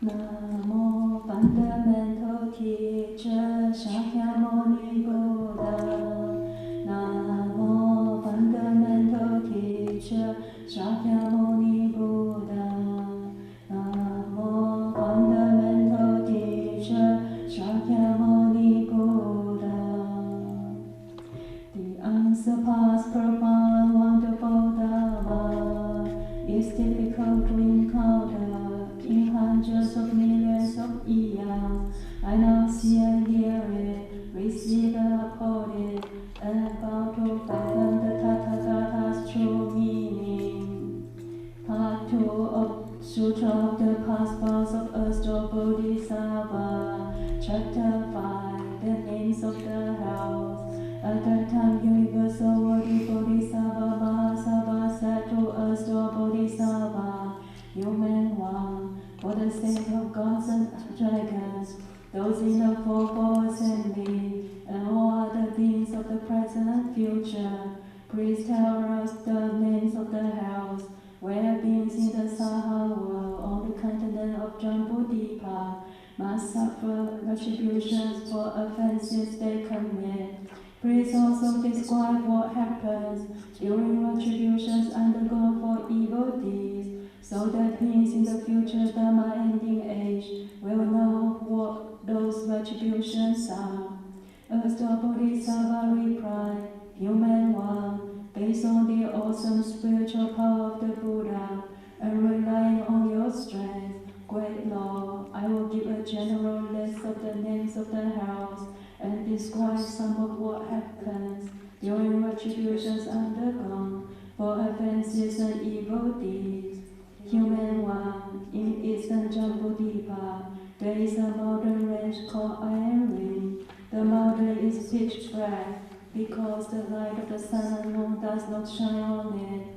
Namo Fundamental Teacher Shakyamuni Buddha. Namo Fundamental Teacher Shakyamuni Buddha. Namo Fundamental Teacher Shakyamuni Buddha. The unsurpassed, profound, wonderful Dharma is difficult to encounter in hundreds of millions of eons. I now see and hear it, receive and uphold it, and am bound to fathom the Tathagata's true meaning. Part 2 of Sutra of the Passports of Erstwhile Bodhisattva, Chapter 5, the names of the house. At that time, Universal Worthy Bodhisattva Mahasattva said to Erstwhile Bodhisattva, Human one, for the sake of gods and dragons, those in the fourfold assembly, and all other beings of the present and future, please tell us the names of the house, where beings in the Saha world on the continent of Jambudvipa must suffer retributions for offenses they commit. Please also describe what happens during retributions undergone for evil deeds, so that beings in the future Dharma ending age will know what those retributions are. Erstwhile Bodhisattva replied, Human one, based on the awesome spiritual power of the Buddha, and relying on your strength, great Lord, I will give a general list of the names of the house and describe some of what happens during retributions undergone for offenses and evil deeds. Human one, in eastern Jambudvipa, there is a mountain range called Iron Ring. The mountain is pitch black because the light of the sun and moon does not shine on it.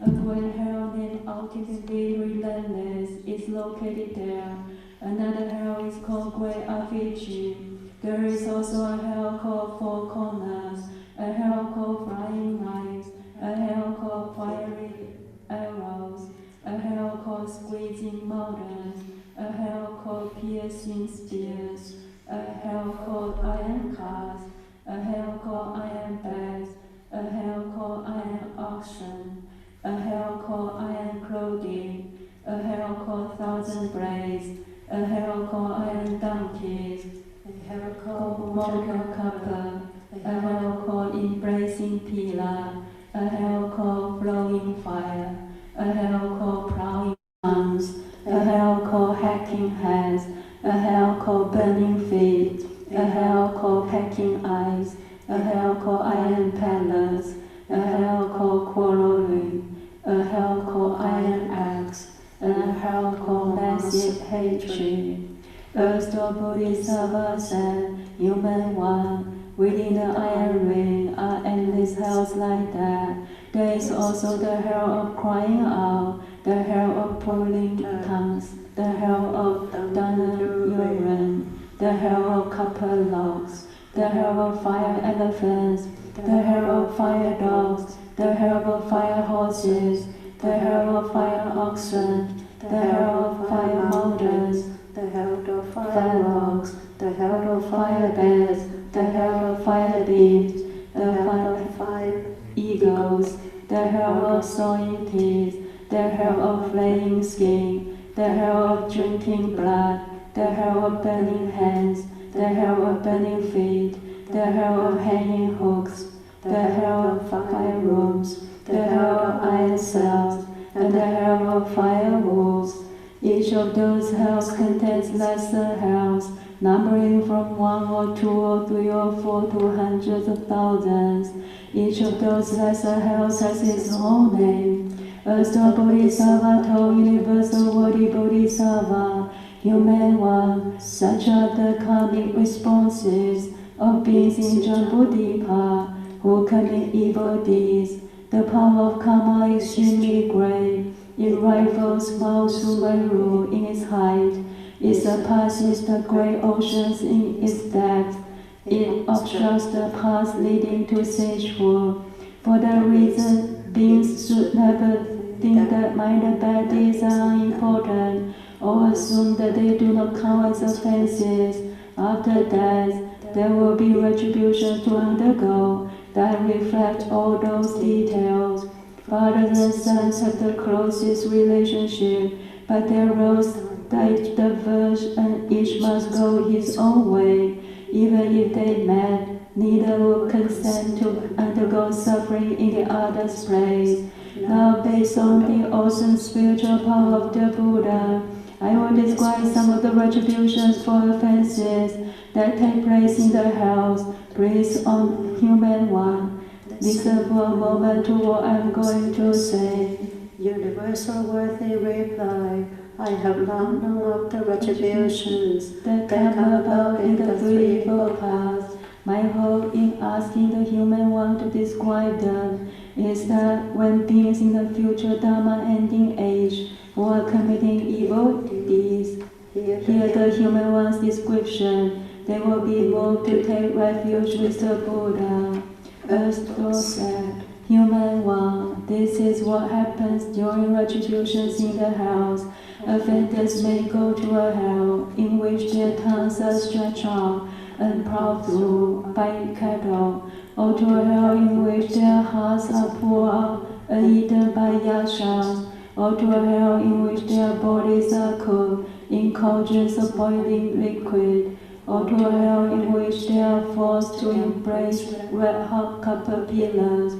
A great hell named Ultimately Relentless is located there. Another hell is called Great Avicii. There is also a hell called Four Corners, a hell called Flying Knives, a hell called Fiery Arrows, a hell called Squeezing Mountains, a hell called Piercing Spears, a hell called Iron Cars, a hell called Iron Bags, a hell called Iron Oxen, a hell called Iron Clothing, a hell called Thousand Blades, a hell called Iron Donkeys, a hell called Mortal Copper, a hell called Embracing Pillar, a hell called Flowing Fire, a hell called Plowing Arms, a hell called Hacking Hands, a hell called Burning Feet, a hell called Packing Eyes, a hell called Iron Palace, a hell called Quarreling, a hell called Iron Axe, and a hell called Massive Hatred. Erstwhile Bodhisattva said, Human one, within the Iron Ring are endless hells like that. There is also the hell of crying out, the hell of pulling tongues, the hell of Dana urine, the hell of copper logs, the hell of fire elephants, the hell of fire dogs, the hell of fire horses, the hell of fire oxen, the hell of fire mountains, the hell of fire logs, the hell of fire bears, the hell of fire beams, the hell of fire eagles, the hell of sawing teeth, the hell of flaying skin, the hell of drinking blood, the hell of burning hands, the hell of burning feet, the hell of hanging hooks, the hell of fire rooms, the hell of iron cells, and the hell of fire wolves. Each of those hells contains lesser hells, numbering from 1 or 2 or 3 or 4 to hundreds of thousands. Each of those lesser hells has its own name. Erstwhile Bodhisattva told Universal Worthy Bodhisattva, Human one, such are the karmic responses of beings in Jambudvipa who commit evil deeds. The power of karma is extremely great. It rivals Mount Sumeru in its height. It surpasses the great oceans in its depth. It obstructs the path leading to sagehood. For that reason, beings should never think that minor bad deeds are unimportant, or assume that they do not count as offenses. After death, there will be retribution to undergo that reflect all those details. Fathers and sons have the closest relationship, but their roles diverge and each must go his own way. Even if they met, neither will consent to undergo suffering in the other's place. Now, based on the awesome spiritual power of the Buddha, I will describe some of the retributions for offenses that take place in the hells, based on human one. Listen for a moment to what I am going to say. Universal worthy reply. I have long known of the retributions that come about in the threefold paths. My hope in asking the human one to describe them is that when beings in the future Dharma ending age who are committing evil deeds hear the human one's description, they will be moved to take refuge with the Buddha. As Lord said, human one, this is what happens during retributions in the hells. Offenders may go to a hell in which their tongues are stretched out and plowed through by cattle, or to a hell in which their hearts are pulled out and eaten by yakshas, or to a hell in which their bodies are cooked in cauldrons of boiling liquid, or to a hell in which they are forced to embrace red-hot copper pillars,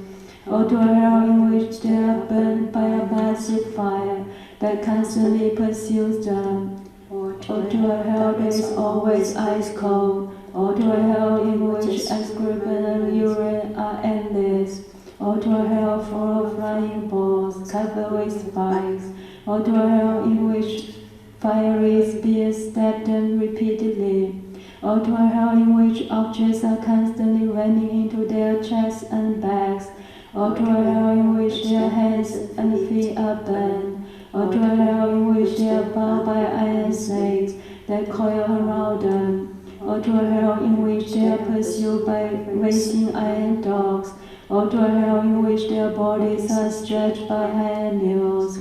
or to a hell in which they are burned by a massive fire that constantly pursues them, or to a hell that is always ice cold, or to a hell in which excrement and urine are endless, or to a hell full of flying balls covered with spikes, or to a hell in which fiery spears stab them repeatedly, or to a hell in which objects are constantly running into their chests and backs, or to a hell in which their hands and feet are burned, or to a hell in which they are bound by iron snakes that coil around them, or to a hell in which they are pursued by racing iron dogs, or to a hell in which their bodies are stretched by iron nails.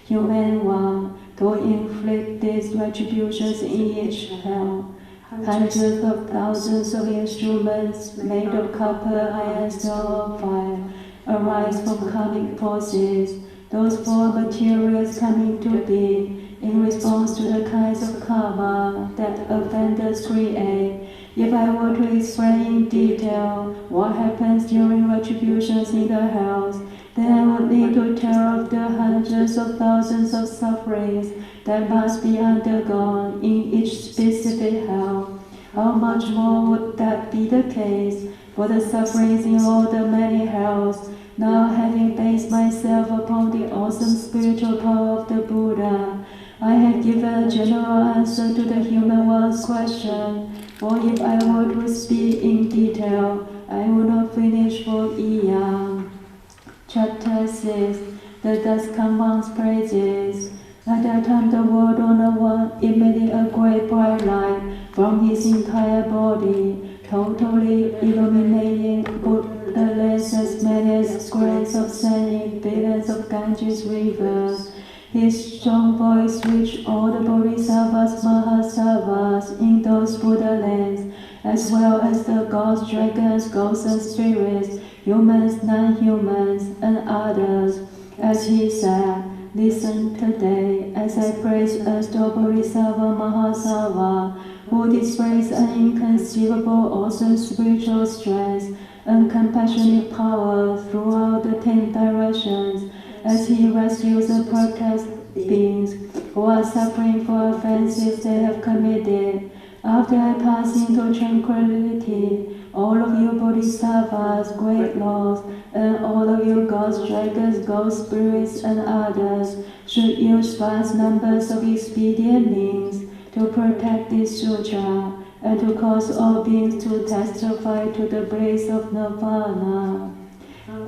Human one, to inflict these retributions in each hell, hundreds of thousands of instruments made of copper, iron, stone, or fire arise from karmic forces. Those four materials coming to be in response to the kinds of karma that offenders create. If I were to explain in detail what happens during retributions in the hells, then I would need to tell of the hundreds of thousands of sufferings that must be undergone in each specific hell. How much more would that be the case for the sufferings in all the many hells? Now, having based myself upon the awesome spiritual power of the Buddha, I have given a general answer to the human one's question, for if I were to speak in detail, I would not finish for eon. Chapter 6. The Dust Command's Praises. At that time the world owner one emitted a great bright light from his entire body, totally illuminating the lands as many as grains of sand in billions of Ganges rivers. His strong voice reached all the bodhisattvas, mahasattvas in those Buddha lands, as well as the gods, dragons, ghosts and spirits, humans, non-humans, and others. As he said, listen today as I praise Asto Bodhisattva Mahasattva, who displays an inconceivable awesome spiritual strength and compassionate power throughout the 10 directions, as he rescues and protects beings who are suffering for offenses they have committed. After I pass into tranquility, all of you bodhisattvas, great lords, and all of you gods, dragons, ghost spirits, and others should use vast numbers of expedient means to protect this sutra and to cause all beings to testify to the bliss of nirvana.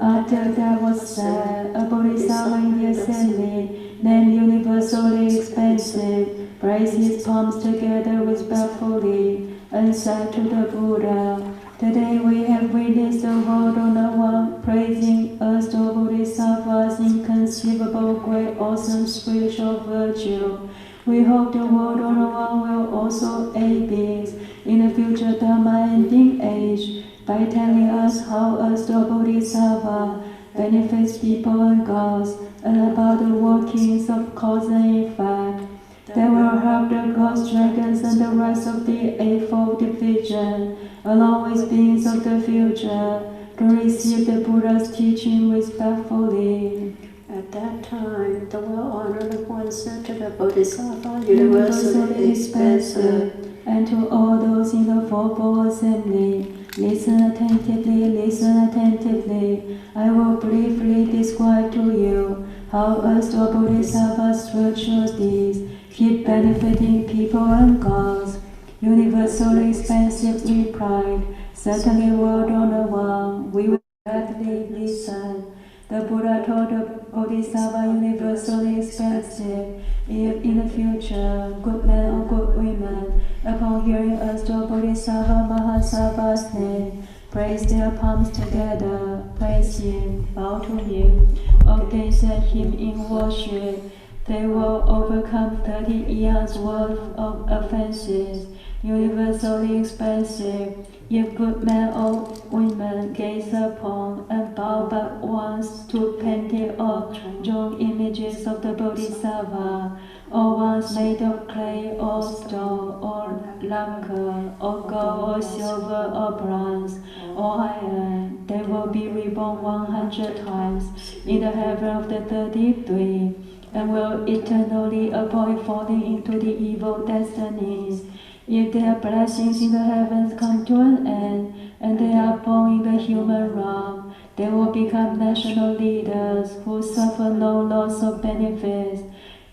After that was said, a bodhisattva in the assembly, named universally expansive, raised his palms together respectfully and said to the Buddha, today we have witnessed the world owner one praising us, the Bodhisattva's inconceivable great awesome spiritual virtue. We hope the world on one will also aid this in the future Dharma-ending age by telling us how us the Bodhisattva benefits people and gods and about the workings of cause and effect. They will help the gods, dragons, and the rest of the Eightfold Division, along with beings of the future, to receive the Buddha's teaching respectfully. At that time, the well-honored ones said to the Bodhisattva, universally expansive, and to all those in the Fourfold Assembly, listen attentively, listen attentively. I will briefly describe to you how us the Bodhisattva's virtuous deeds keep benefiting people and gods. Universally expansive replied, certainly world on the one, we will gladly listen. The Buddha told the Bodhisattva universally expansive, if in the future good men or good women, upon hearing us the Bodhisattva Mahasattva's name, praise their palms together, praise him, bow to him, or gaze at him in worship, they will overcome 30 eons worth of offenses. Universally expansive, if good men or women gaze upon and bow back once to painted or drawn images of the Bodhisattva, or once made of clay or stone or lacquer or gold or silver or bronze or iron, they will be reborn 100 times in the heaven of the 33 and will eternally avoid falling into the evil destinies. If their blessings in the heavens come to an end, and they are born in the human realm, they will become national leaders who suffer no loss of benefits.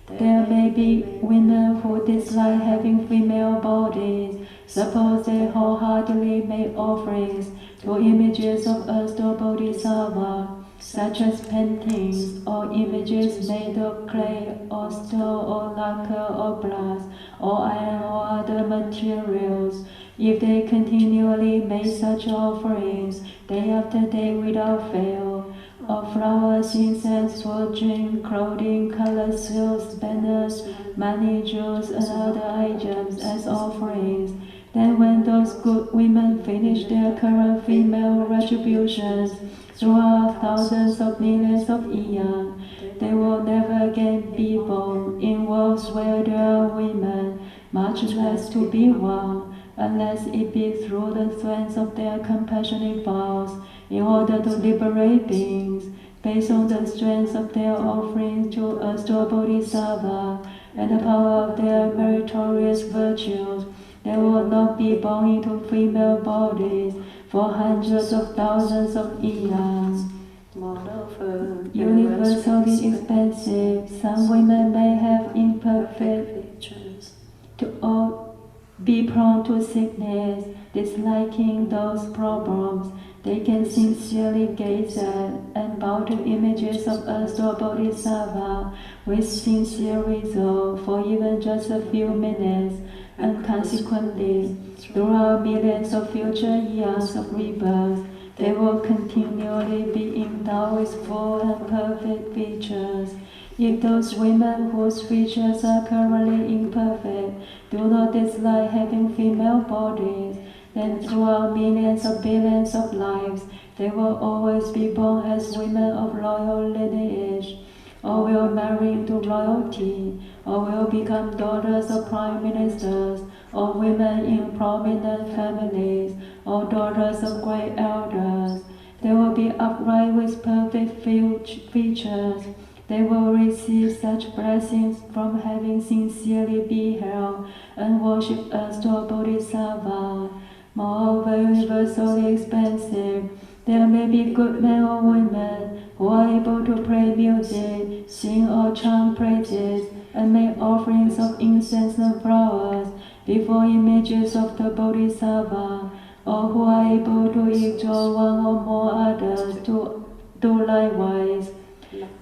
There may be women who dislike having female bodies. Suppose they wholeheartedly make offerings to images of us the Bodhisattva, such as paintings or images made of clay or stone or lacquer or brass or iron or other materials. If they continually make such offerings day after day without fail, of flowers, incense, wood, drink, clothing, colored silks, banners, money, jewels, and other items as offerings, then when those good women finish their current female retributions throughout thousands of millions of eons, they will never again be born in worlds where there are women, much less to be won, unless it be through the strength of their compassionate vows, in order to liberate beings, based on the strength of their offerings to us the Bodhisattva, and the power of their meritorious virtues. They will not be born into female bodies for hundreds of thousands of eons. Moreover, Universally expensive, some women may have imperfect features. to all be prone to sickness, disliking those problems. They can sincerely gaze at and bow to images of us the Bodhisattva with sincere resolve for even just a few minutes, and consequently, throughout millions of future eons of rebirth, they will continually be endowed with full and perfect features. If those women whose features are currently imperfect do not dislike having female bodies, then throughout millions of billions of lives, they will always be born as women of royal lineage, or will marry into royalty, or will become daughters of prime ministers, or women in prominent families, or daughters of great elders. They will be upright with perfect features. They will receive such blessings from having sincerely beheld and worshipped us the Bodhisattva. Moreover, universally expansive, there may be good men or women who are able to play music, sing or chant praises, and make offerings of incense and flowers before images of the Bodhisattva, or who are able to exhort one or more others to do likewise.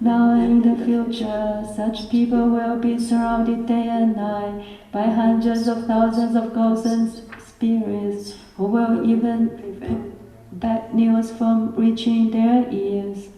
Now and in the future, such people will be surrounded day and night by hundreds of thousands of ghosts and spirits who will even prevent bad news from reaching their ears,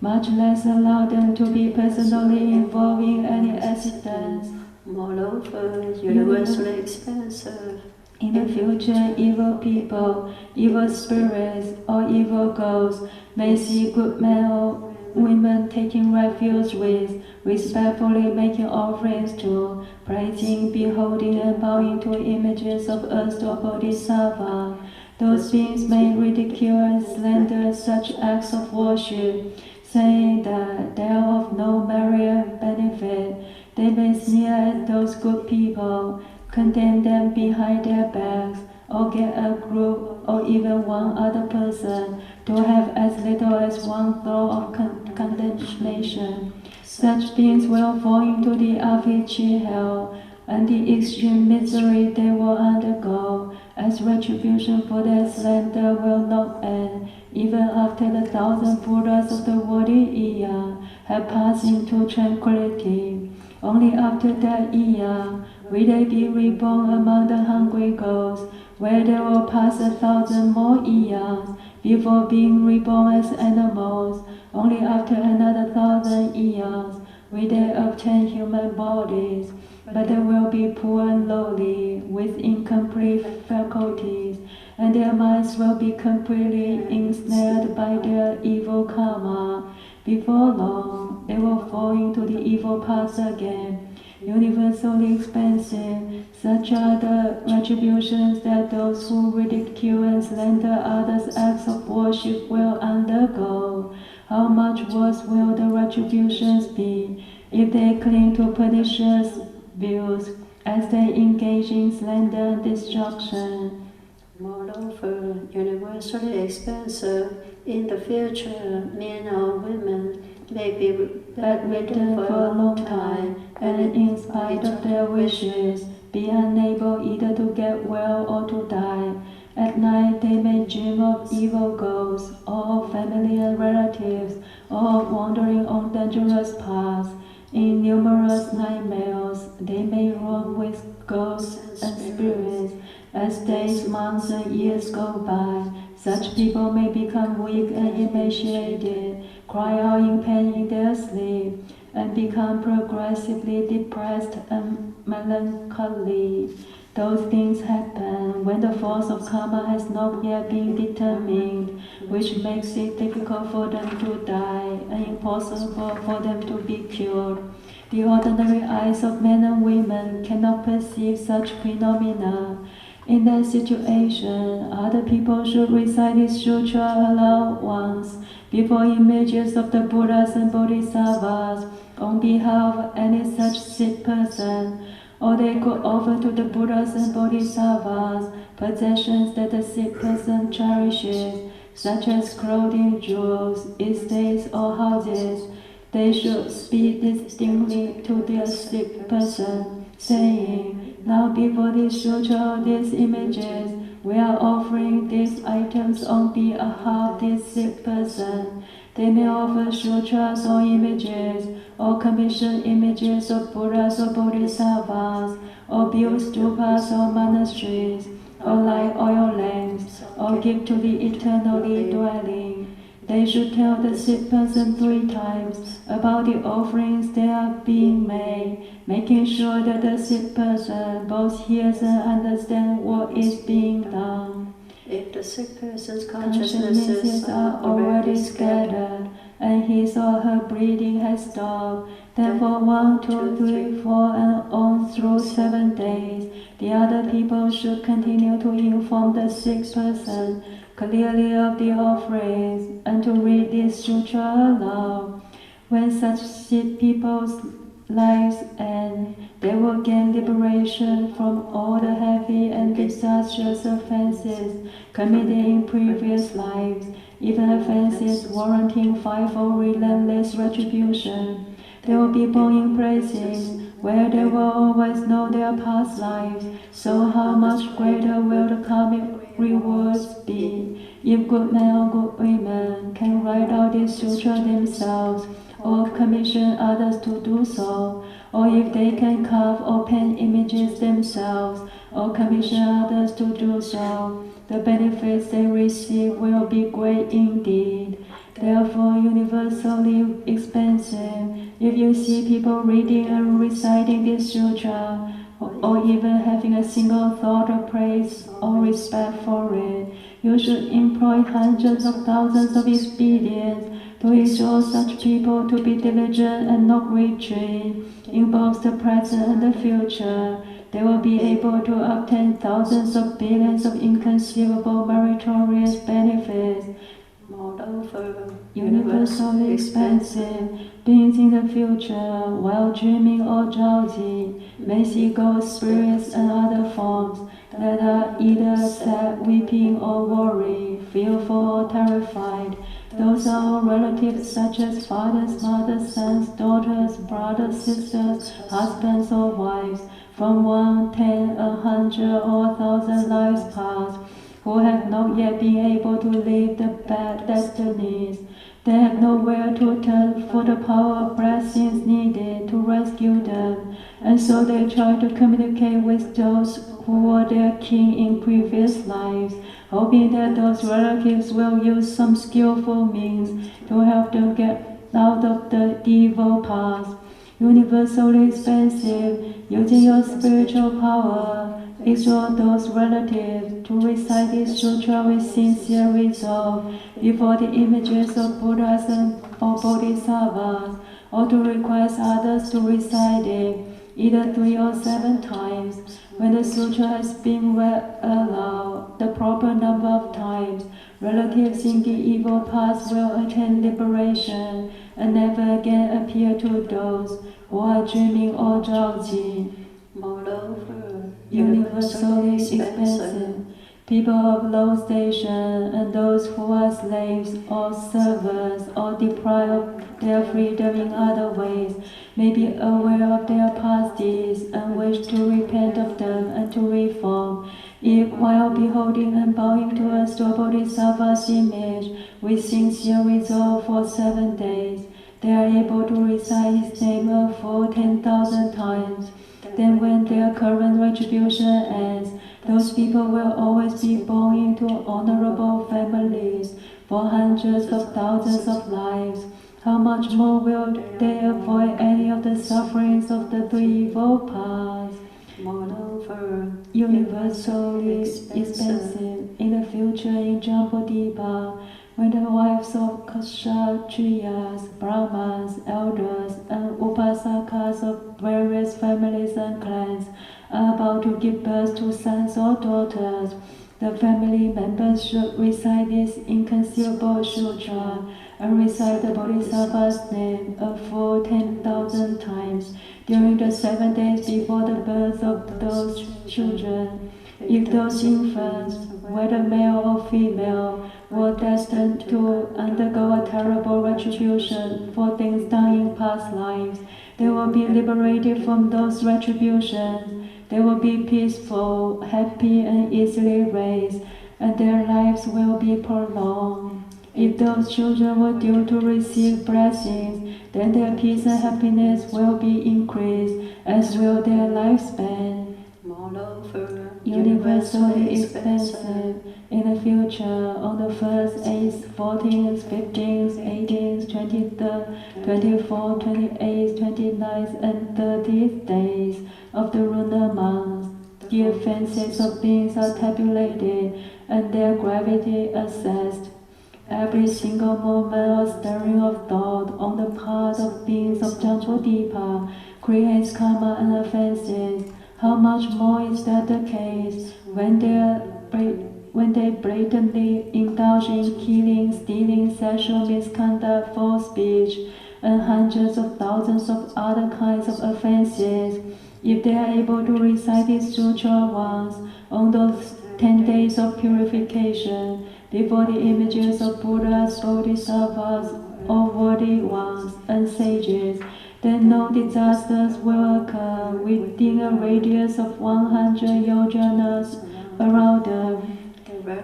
much less allow them to be personally involved in any accidents. Moreover, over, universally expansive. In the future, evil people, evil spirits, or evil ghosts may see good men or women taking refuge with, respectfully making offerings to, praising, beholding, and bowing to images of us or bodhisattva. Those beings may ridicule and slander such acts of worship, saying that they are of no merit and benefit. They may sneer at those good people, condemn them behind their backs, or get a group or even one other person to have as little as one thought of condemnation. Such beings will fall into the Avicii hell, and the extreme misery they will undergo as retribution for their slander will not end, even after the 1,000 Buddhas of the worthy eon have passed into tranquility. Only after that eon will they be reborn among the hungry ghosts, where they will pass 1,000 more eons before being reborn as animals. Only after another 1,000 eons will they obtain human bodies, but they will be poor and lowly, with incomplete faculties, and their minds will be completely ensnared by their evil karma. Before long, they will fall into the evil paths again. Universally expansive, such are the retributions that those who ridicule and slander others' acts of worship will undergo. How much worse will the retributions be if they cling to pernicious views as they engage in slander and destruction? Moreover, universally expansive, in the future, men or women may be bedridden for a long time, and in spite of their wishes, be unable either to get well or to die. At night they may dream of evil ghosts, or of family and relatives, or of wandering on dangerous paths. In numerous nightmares, they may roam with ghosts and spirits. As days, months, and years go by, such people may become weak and emaciated, cry out in pain in their sleep, and become progressively depressed and melancholy. Those things happen when the force of karma has not yet been determined, which makes it difficult for them to die and impossible for them to be cured. The ordinary eyes of men and women cannot perceive such phenomena. In that situation, other people should recite this sutra aloud once before images of the Buddhas and Bodhisattvas on behalf of any such sick person, or they could offer to the Buddhas and Bodhisattvas possessions that the sick person cherishes, such as clothing, jewels, estates, or houses. They should speak distinctly to their sick person, saying, "Now before this sutra or these images, we are offering these items on behalf of this sick person." They may offer sutras or images, or commission images of Buddhas or Bodhisattvas, or build stupas or monasteries, or light oil lamps, or give to the eternally dwelling. They should tell the sick person 3 times about the offerings that are being made, making sure that the sick person both hears and understands what is being done. If the sick person's consciousnesses are already scattered, and his or her breathing has stopped, then for 1, 2, 3, 4, and on through 7 days, the other people should continue to inform the sick person clearly of the offerings, and to read this sutra aloud. When such sick people's lives end, they will gain liberation from all the heavy and disastrous offenses committed in previous lives, even offenses warranting 5-fold relentless retribution. They will be born in places where they will always know their past lives, so how much greater will the karmic rewards be if good men or good women can write out this sutra themselves, or commission others to do so, or if they can carve or paint images themselves, or commission others to do so. The benefits they receive will be great indeed. therefore universally expensive. If you see people reading and reciting this sutra, or even having a single thought of praise or respect for it, you should employ hundreds of thousands of expedients to exhort such people to be diligent and not retreat in both the present and the future. They will be able to obtain thousands of billions of inconceivable meritorious benefits. Moreover, Universally expansive beings in the future, while dreaming or drowsy, may see ghost spirits and other forms that are either sad, weeping, or worried, fearful, or terrified. Those are all relatives such as fathers, mothers, sons, daughters, brothers, sisters, husbands, or wives, from 1, 10, 100, or 1,000 lives past, who have not yet been able to live the bad destinies. They have nowhere to turn for the power of blessings needed to rescue them, and so they try to communicate with those who were their kin in previous lives, hoping that those relatives will use some skillful means to help them get out of the evil past. Universally expensive, using your spiritual power, exhort those relatives to recite this sutra with sincere resolve before the images of Buddhas or Bodhisattvas, or to request others to recite it, either 3 or 7 times. When the sutra has been read aloud the proper number of times, relatives in the evil past will attain liberation and never again appear to those who are dreaming or drowsy. Moreover, Universally expensive, people of low station and those who are slaves or servants or deprived of their freedom in other ways may be aware of their past deeds and wish to repent of them and to reform. If, while beholding and bowing towards the Bodhisattva's image with sincere resolve for 7 days, they are able to recite his name a full 10,000 times, then when their current retribution ends, those people will always be born into honorable families for hundreds of thousands of lives. How much more will they avoid any of the sufferings of the 3 evil paths? Moreover, Universally expensive in the future in Jambudvipa, when the wives of Kshatriyas, Brahmans, elders, and Upasakas of various families and clans are about to give birth to sons or daughters, the family members should recite this inconceivable sutra and recite the Bodhisattva's name a full 10,000 times during the 7 days before the birth of those children. If those infants, whether male or female, were destined to undergo a terrible retribution for things done in past lives, they will be liberated from those retributions. They will be peaceful, happy, and easily raised, and their lives will be prolonged. If those children were due to receive blessings, then their peace and happiness will be increased, as will their lifespan. moreover, Universally expensive in the future on the 1st, 8th, 14th, 15th, 18th, 23rd, 24th, 28th, 29th, and 30th days of the lunar month. The offenses of beings are tabulated and their gravity assessed. Every single moment or stirring of thought on the part of beings of Jambudvipa creates karma and offenses. How much more is that the case when they blatantly indulge in killing, stealing, sexual misconduct, false speech, and hundreds of thousands of other kinds of offenses? If they are able to recite this sutra once on those 10 days of purification before the images of Buddhas, Bodhisattvas, or worthy ones and sages, then no disasters will occur within a radius of 100 yojanas around them.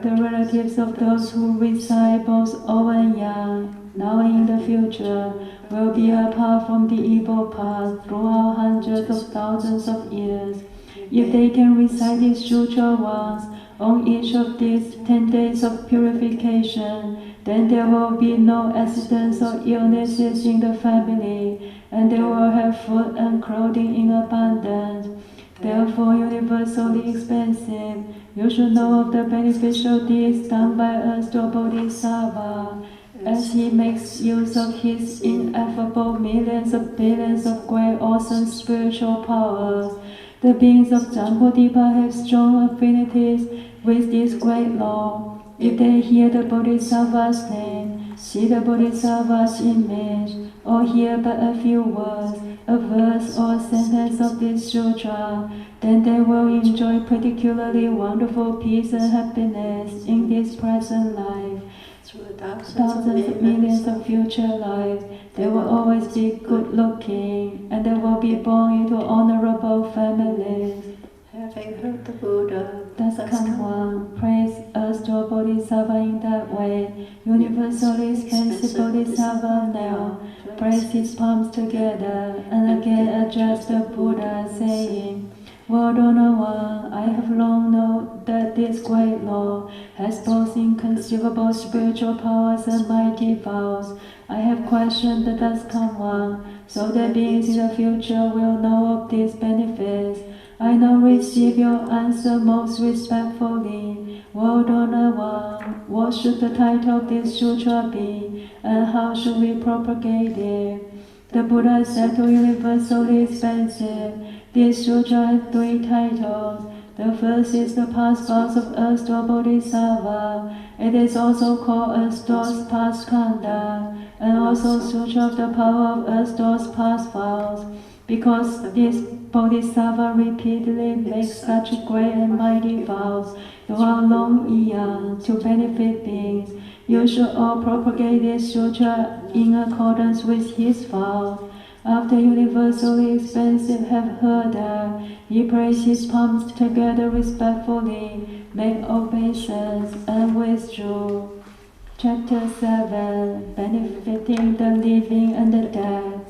The relatives of those who recite both old and young, now and in the future, will be apart from the evil path throughout hundreds of thousands of years. If they can recite this sutra once on each of these 10 days of purification, then there will be no accidents or illnesses in the family, and they will have food and clothing in abundance. Therefore, universally expensive, you should know of the beneficial deeds done by us to Bodhisattva, as he makes use of his ineffable millions of billions of great awesome spiritual powers. The beings of Jambudvipa have strong affinities with this great law. If they hear the Bodhisattva's name, see the Bodhisattva's image, or hear but a few words, a verse or a sentence of this sutra, then they will enjoy particularly wonderful peace and happiness in this present life. Through thousands of millions of future lives, they will always be good-looking, and they will be born into honorable families. Having heard the Buddha, thus come one, praise us to a Bodhisattva in that way. Universally expensive Bodhisattva now, praise his palms together, and again address the Buddha, saying, World Owner One, I have long known that this great law has both inconceivable spiritual powers and mighty vows. I have questioned the Thus Come One, so that beings in the future will know of these benefits. I now receive your answer most respectfully. World Owner One, what should the title of this sutra be, and how should we propagate it? The Buddha said to Universally Expensive, this sutra has 3 titles. The first is the past vows of Erstwhile Bodhisattva. It is also called Erstwhile's past conduct, and also Sutra of the power of Erstwhile's past vows. Because this Bodhisattva repeatedly makes such great and mighty vows throughout long eons to benefit beings, you should all propagate this sutra in accordance with his vows. After Universally Expensive have heard her, he placed his palms together respectfully, made obeisance, and withdrew. Chapter 7. Benefiting the living and the dead.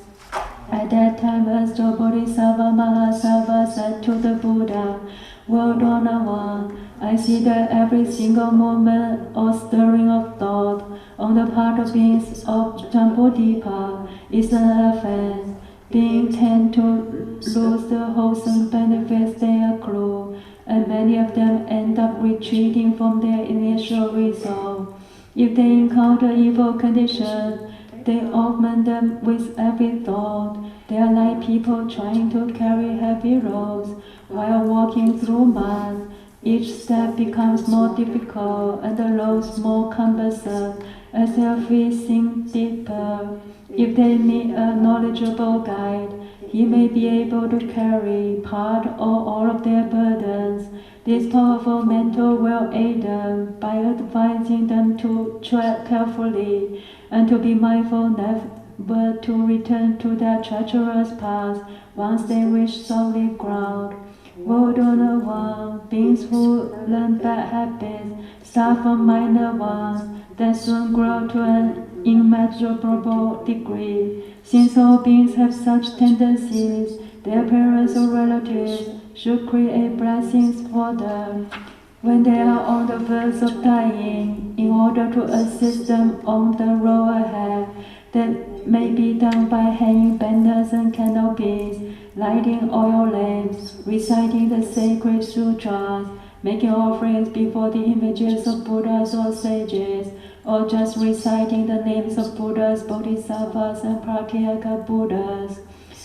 At that time, Erstwhile Bodhisattva Mahasattva said to the Buddha, World Owner One, I see that every single moment or stirring of thought on the part of beings of Jambudvipa is an offense. Beings tend to lose the wholesome benefits they accrue, and many of them end up retreating from their initial resolve. If they encounter evil conditions, they augment them with every thought. They are like people trying to carry heavy roads while walking through mud. Each step becomes more difficult and the roads more cumbersome as their feet sink deeper. If they meet a knowledgeable guide, he may be able to carry part or all of their burdens. This powerful mentor will aid them by advising them to tread carefully and to be mindful never to return to their treacherous path once they reach solid ground. World Owner One, beings who learn bad habits start from minor ones that soon grow to an immeasurable degree. Since all beings have such tendencies, their parents or relatives should create blessings for them when they are on the verge of dying, in order to assist them on the road ahead. That may be done by hanging banners and canopies, lighting oil lamps, reciting the sacred sutras, making offerings before the images of Buddhas or sages, or just reciting the names of Buddhas, Bodhisattvas, and Pratyeka Buddhas,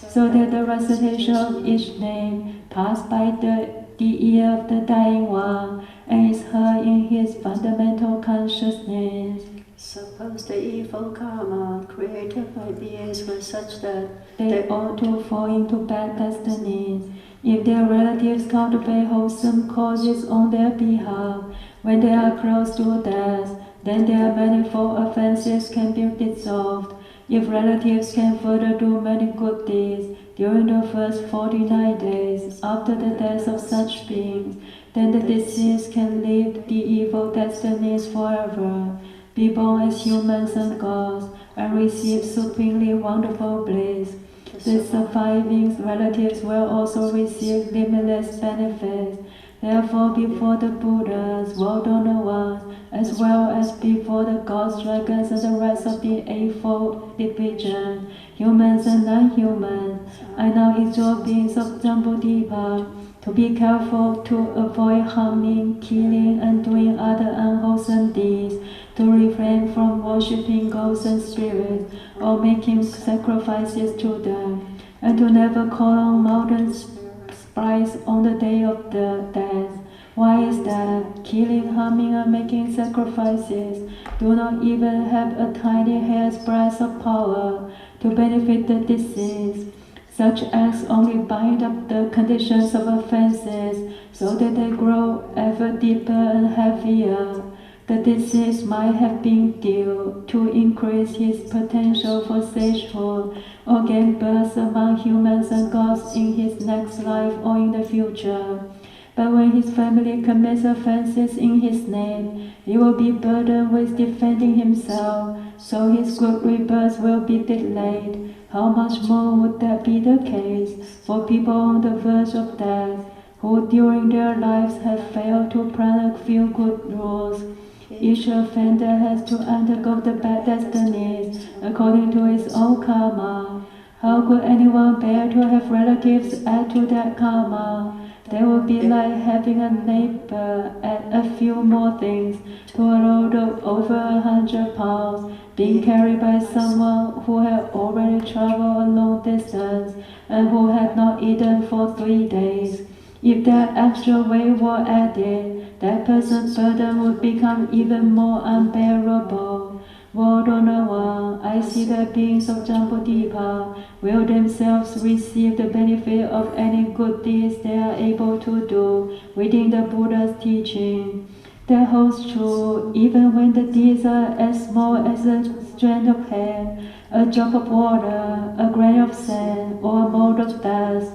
so that the recitation of each name passes by the ear of the dying one and is heard in his fundamental consciousness. Suppose the evil karma created by beings were such that they ought to fall into bad destinies. If their relatives cultivate wholesome causes on their behalf, when they are close to death, then their manifold offenses can be dissolved. If relatives can further do many good deeds during the first 49 days after the death of such beings, then the deceased can leave the evil destinies forever, be born as humans and gods, and receive supremely wonderful bliss. The surviving relatives will also receive limitless benefits. Therefore, before the Buddhas, world ones, as well as before the gods, dragons, and the rest of the Eightfold Division, humans and non-humans, I now exhort beings of Jambudvipa to be careful to avoid harming, killing, and doing other unwholesome deeds, to refrain from worshipping ghosts and spirits, or making sacrifices to them, and to never call on mountain sprites on the day of the death. Why is that? Killing, harming, and making sacrifices do not even have a tiny hair's breadth of power to benefit the deceased. Such acts only bind up the conditions of offenses so that they grow ever deeper and heavier. The deceased might have been due to increase his potential for sagehood or gain birth among humans and gods in his next life or in the future. But when his family commits offenses in his name, he will be burdened with defending himself, so his good rebirth will be delayed. How much more would that be the case for people on the verge of death, who during their lives have failed to plan a few good rules? Each offender has to undergo the bad destinies according to his own karma. How could anyone bear to have relatives add to that karma? They would be like having a neighbor add a few more things to a load of over 100 pounds, being carried by someone who had already traveled a long distance and who had not eaten for 3 days. If that extra weight were added, that person's burden would become even more unbearable. World Owner One, I see that beings of Jambudvipa will themselves receive the benefit of any good deeds they are able to do within the Buddha's teaching. That holds true even when the deeds are as small as a strand of hair, a drop of water, a grain of sand, or a mold of dust.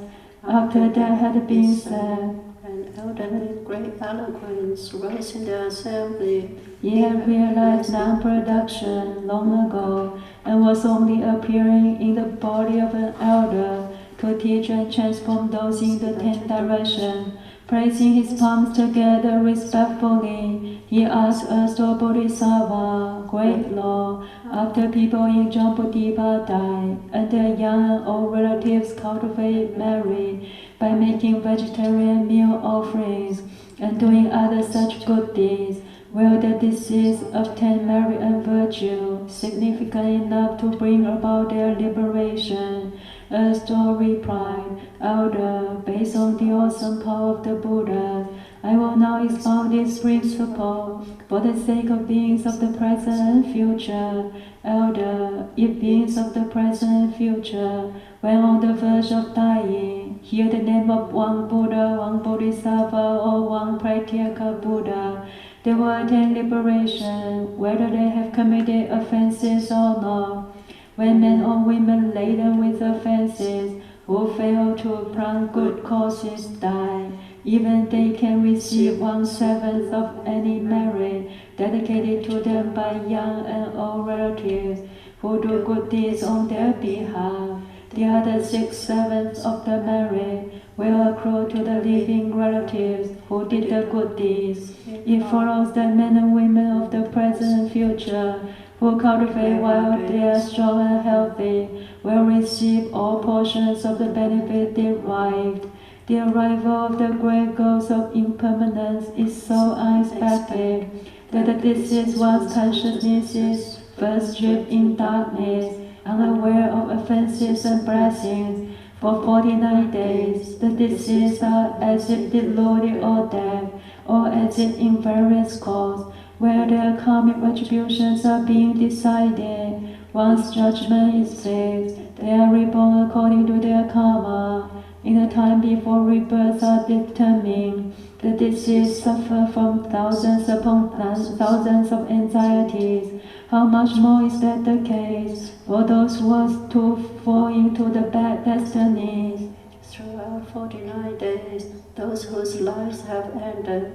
After that had been said, an elderly with great eloquence rose in the assembly. He had realized non-production long ago and was only appearing in the body of an elder to teach and transform those in the 10th direction. Placing his palms together respectfully, he asked us to Bodhisattva, Great Lord, after people in Jambudvipa die and their young and old relatives cultivate merit by making vegetarian meal offerings and doing other such good deeds, will the deceased obtain merit and virtue significant enough to bring about their liberation? Astor replied, Elder, based on the awesome power of the Buddha, I will now expound this principle for the sake of beings of the present and future. Elder, if beings of the present and future, when on the verge of dying, hear the name of one Buddha, one Bodhisattva, or one Pratyeka Buddha, they will attain liberation, whether they have committed offenses or not. When men or women laden with offenses, who fail to plan good causes, die, even they can receive 1/7 of any merit dedicated to them by young and old relatives who do good deeds on their behalf. The other 6/7 of the merit will accrue to the living relatives who did the good deeds. It follows that men and women of the present and future who cultivate while they are strong and healthy will receive all portions of the benefit derived. The arrival of the great ghost of impermanence is so unexpected that the deceased one's consciousness is first stripped in darkness, unaware of offenses and blessings. For 49 days, the deceased are as if deluded or dead, or as if in various courts, where their karmic retributions are being decided. Once judgment is fixed, they are reborn according to their karma. In the time before rebirths are determined, the deceased suffer from thousands upon thousands of anxieties. How much more is that the case for those who are to fall into the bad destinies? Throughout 49 days, those whose lives have ended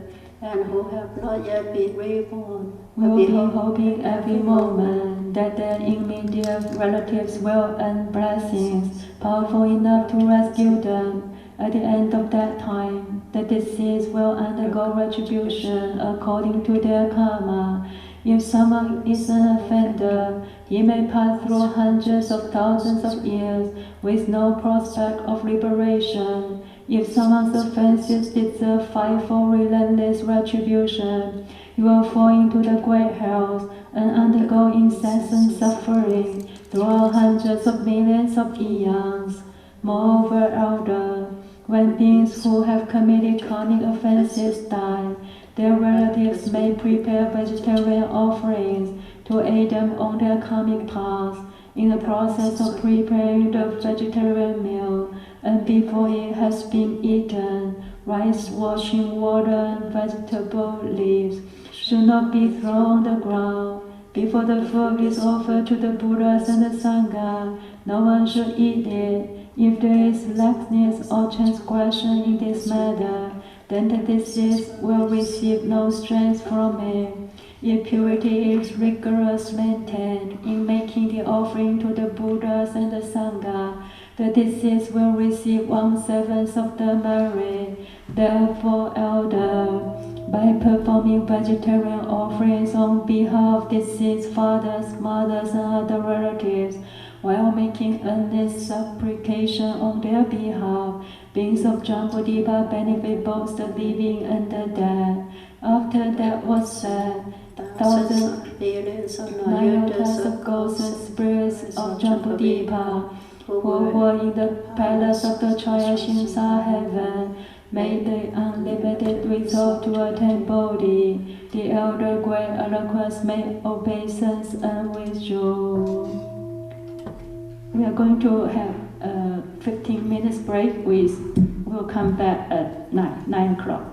and who have not yet been reborn will be hoping every moment that their immediate relatives will earn blessings powerful enough to rescue them, At the end of that time, the deceased will undergo retribution according to their karma. If someone is an offender, he may pass through hundreds of thousands of years with no prospect of liberation. If someone's offenses deserve fivefold relentless retribution, he will fall into the great hells and undergo incessant suffering throughout hundreds of millions of eons. Moreover, elder, when beings who have committed karmic offenses die, their relatives may prepare vegetarian offerings to aid them on their karmic path. In the process of preparing the vegetarian meal, and before it has been eaten, rice, washing water, and vegetable leaves should not be thrown on the ground. Before the food is offered to the Buddhas and the Sangha, no one should eat it. If there is laxness or transgression in this matter, then the deceased will receive no strength from it. If purity is rigorously maintained in making the offering to the Buddhas and the Sangha, the deceased will receive 1/7 of the merit. Therefore, elder, by performing vegetarian offerings on behalf of deceased fathers, mothers, and other relatives, while making earnest supplication on their behalf, beings of Jambudvipa benefit both the living and the dead. After that was said, thousands, millions of Nayotas of ghosts and spirits of Jambudvipa, who were in the palace of the Trayashimsa heaven, made the unlimited resolve to attain Bodhi. The elder great eloquence made obeisance and withdrew. We are going to have a 15 minutes break. We'll come back at 9 o'clock.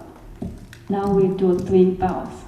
Now we do 3 bows.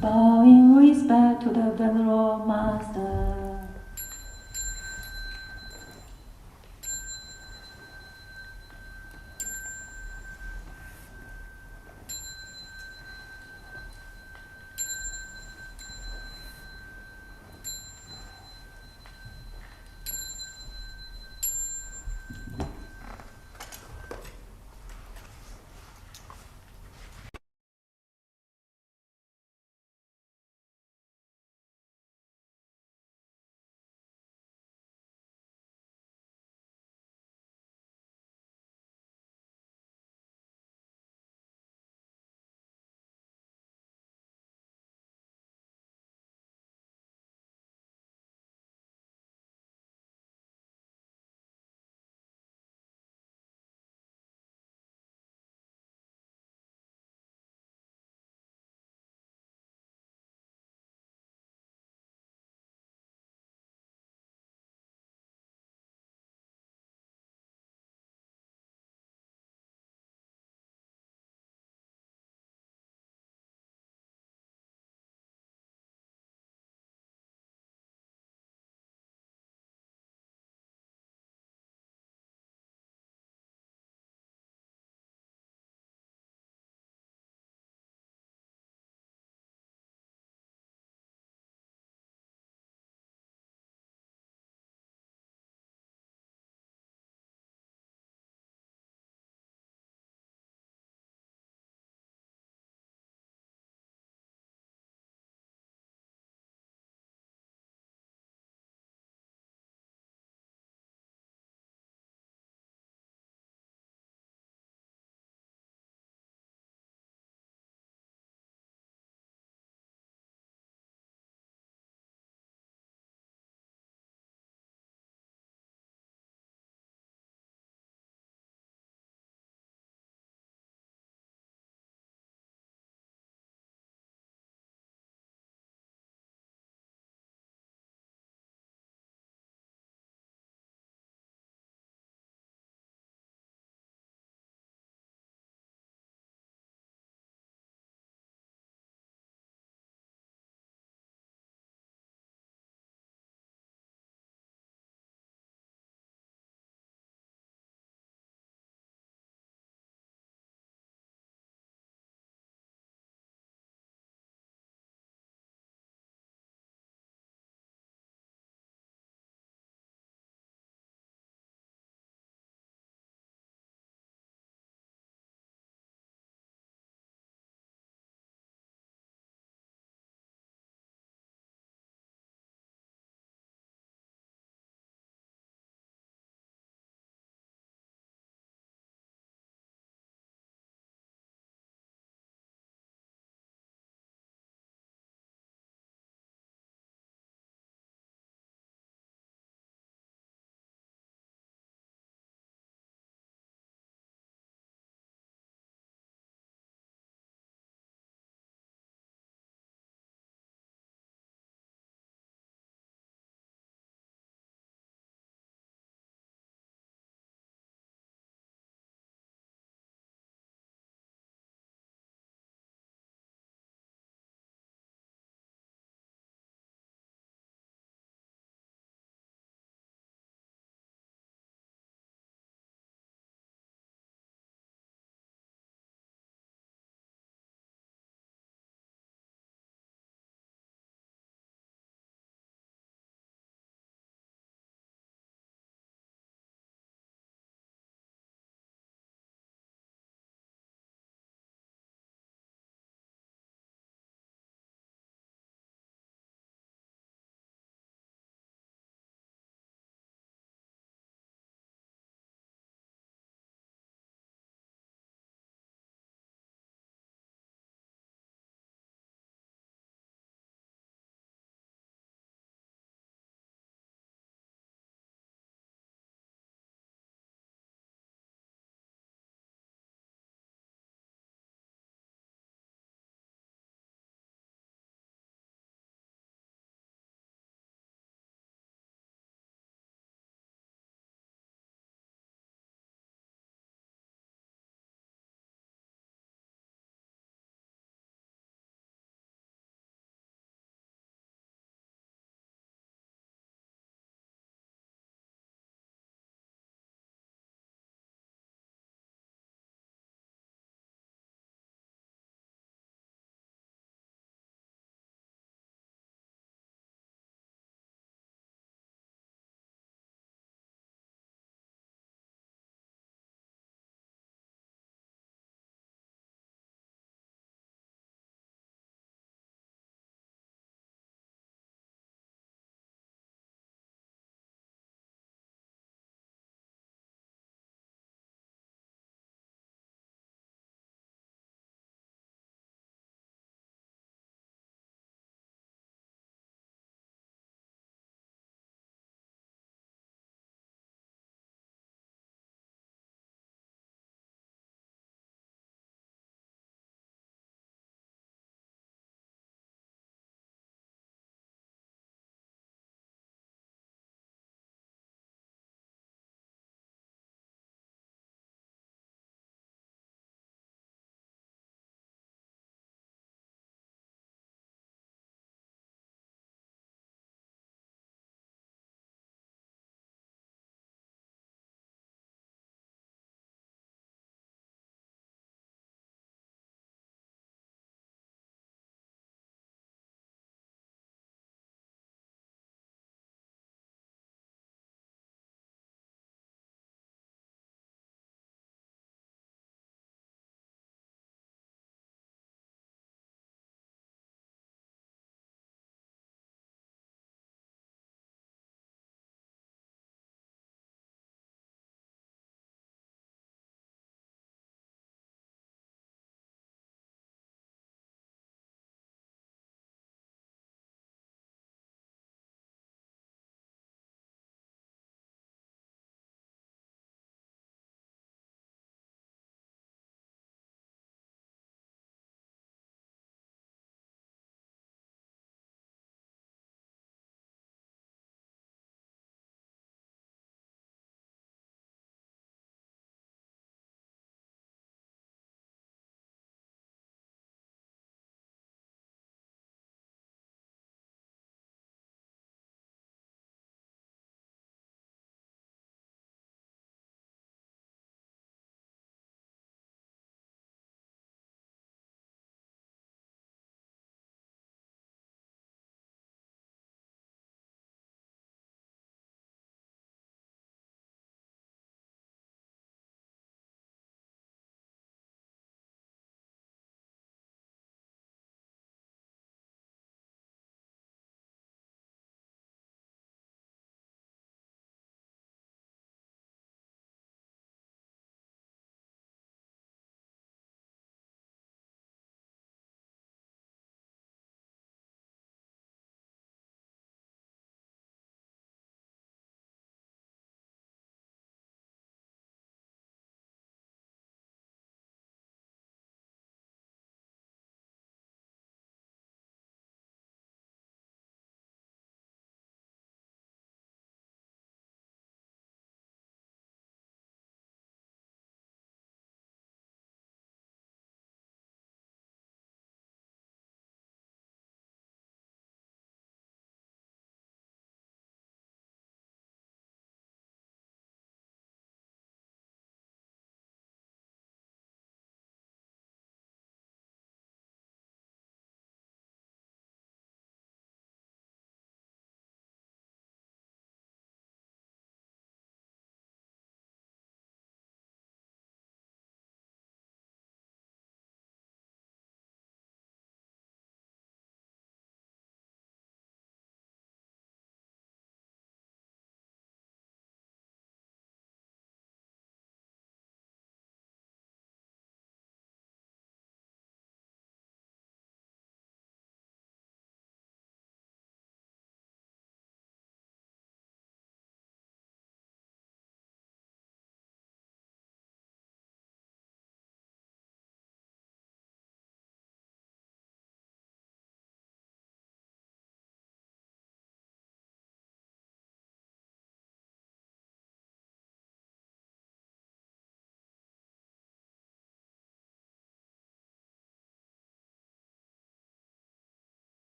Bowing respect to the Venerable Master.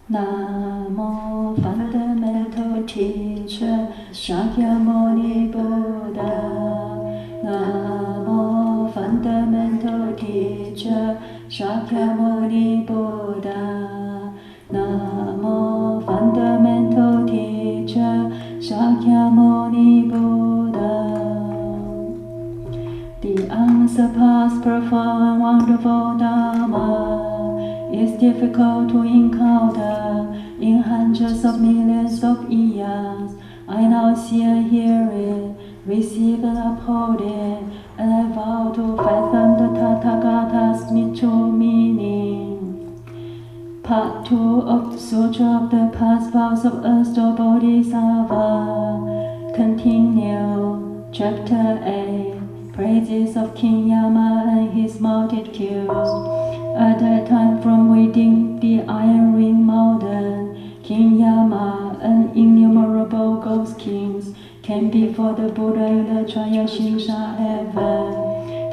Namo Fundamental Teacher Shakyamuni Buddha. Namo Fundamental Teacher Shakyamuni Buddha. Namo Fundamental Teacher Shakyamuni Buddha. The unsurpassed, profound, wonderful Dharma is difficult to encounter in hundreds of millions of eons. I now see and hear it, receive and uphold it, and I vow to fathom the Tathagata's mutual meaning. Part 2 of the Sutra of the Past Vows of Erstwhile Bodhisattva. Continue. Chapter 8. Praises of King Yama and his multitudes. At that time, from within the iron ring mountain, King Yama and innumerable ghost kings came before the Buddha in the Trayashinsha heaven.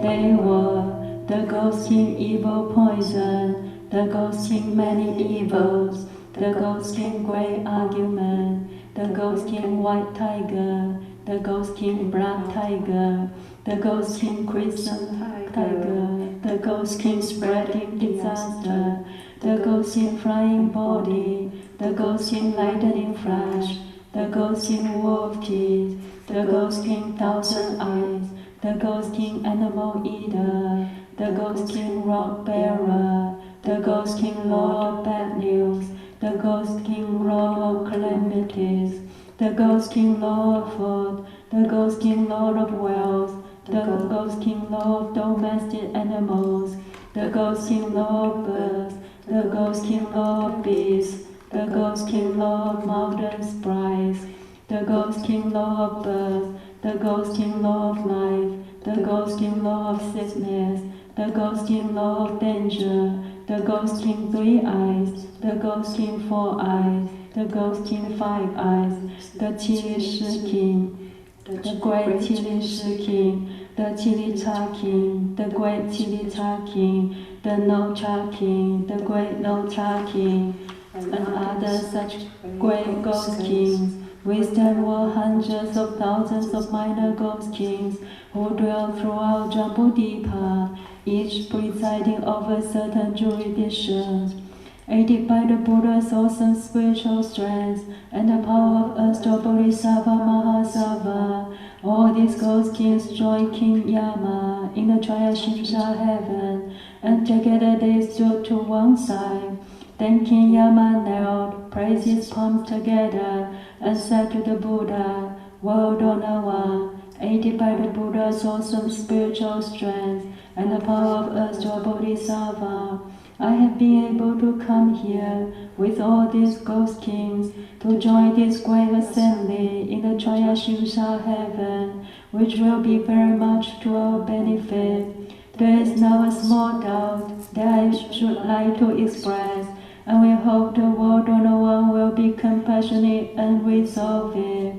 They were the Ghost King Evil Poison, the Ghost King Many Evils, the Ghost King Great Argument, the Ghost King White Tiger, the Ghost King Black Tiger, the Ghost King Crimson Tiger, the Ghost King Spreading Disaster, the Ghost King Flying Body, the Ghost King Lightning Flash, the Ghost King Wolf Teeth, the Ghost King Thousand Eyes, the Ghost King Animal Eater, the Ghost King Rock Bearer, the Ghost King Lord of Bad News, the Ghost King Lord of Calamities, the Ghost King Lord of Food, the Ghost King Lord of Wealth, the Ghost King Lord of Domestic Animals, the Ghost King Lord of Birds, the Ghost King Lord of Beasts, the Ghost King Lord of Mountain Sprites, the Ghost King Lord of Birth, the Ghost King Lord of Life, the Ghost King Lord of Sickness, the Ghost King Lord of Danger, the Ghost King Three Eyes, the Ghost King Four Eyes, the Ghost King Five Eyes, the Qili Shi King, the Great Qili Shi King, the Qili Cha King, the Great Qili Cha King, the No Cha King, the Great No Cha King, and other such great ghost kings. With them were hundreds of thousands of minor ghost kings who dwell throughout Jambudvipa, each presiding over certain jurisdictions. Aided by the Buddha's awesome spiritual strength and the power of Erstwhile Bodhisattva Mahasattva, all these ghost kings joined King Yama in the Trayashinsha heaven, and together they stood to one side. Then King Yama knelt, praised his palms together, and said to the Buddha, World Owner One, aided by the Buddha's awesome spiritual strength and the power of Erstwhile Bodhisattva, I have been able to come here with all these ghost kings to join this great assembly in the Trayashinsha heaven, which will be very much to our benefit. There is now a small doubt that I should like to express, and we hope the World Owner One will be compassionate and resolve it.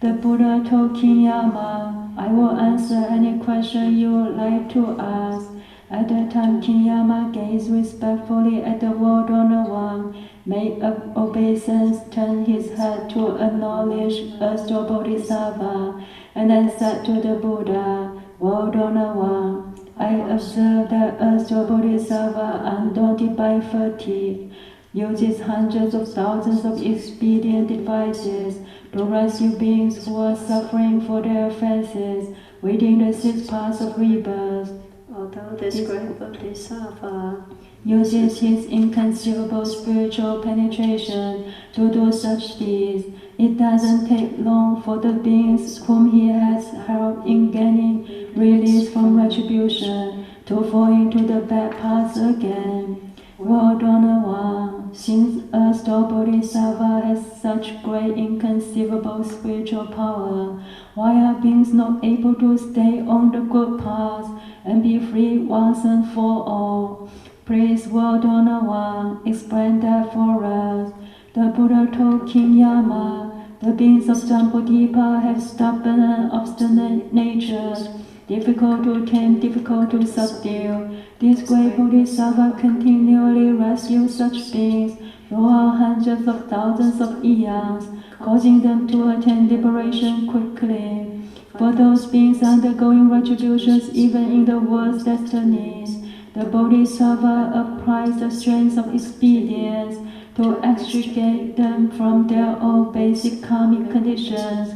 The Buddha told King Yama, I will answer any question you would like to ask. At that time, King Yama gazed respectfully at the World Owner One, made obeisance, turned his head to acknowledge Erstwhile Bodhisattva, and then said to the Buddha, World Owner One, I observe that Erstwhile Bodhisattva, undaunted by fatigue, uses hundreds of thousands of expedient devices to rescue beings who are suffering for their offenses within the 6 paths of rebirth. Although this great Bodhisattva uses his inconceivable spiritual penetration to do such deeds, it doesn't take long for the beings whom he has helped in gaining release from retribution to fall into the bad paths again. World Owner One, since Erstwhile Bodhisattva has such great inconceivable spiritual power, why are beings not able to stay on the good path and be free once and for all? Please, World Owner One, explain that for us. The Buddha told King Yama, the beings of Jambudvipa have stubborn and obstinate natures. difficult to tame, difficult to subdue. This great Bodhisattva continually rescues such beings throughout hundreds of thousands of eons, causing them to attain liberation quickly. For those beings undergoing retributions even in the worst destinies, the Bodhisattva applies the strength of expedience to extricate them from their own basic karmic conditions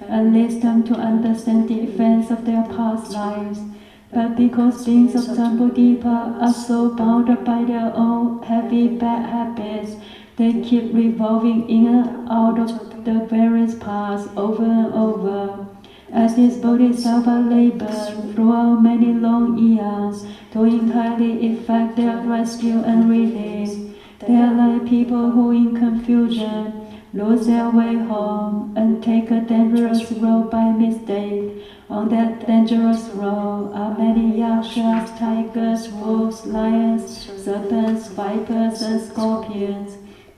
and leads them to understand the events of their past lives. But because beings of Jambudvipa are so bound up by their own heavy bad habits, they keep revolving in and out of the various paths over and over. As this Bodhisattva labored throughout many long eons to entirely effect their rescue and release, they are like people who in confusion lose their way home and take a dangerous road by mistake. On that dangerous road are many yakshas, tigers, wolves, lions, serpents, vipers, and scorpions.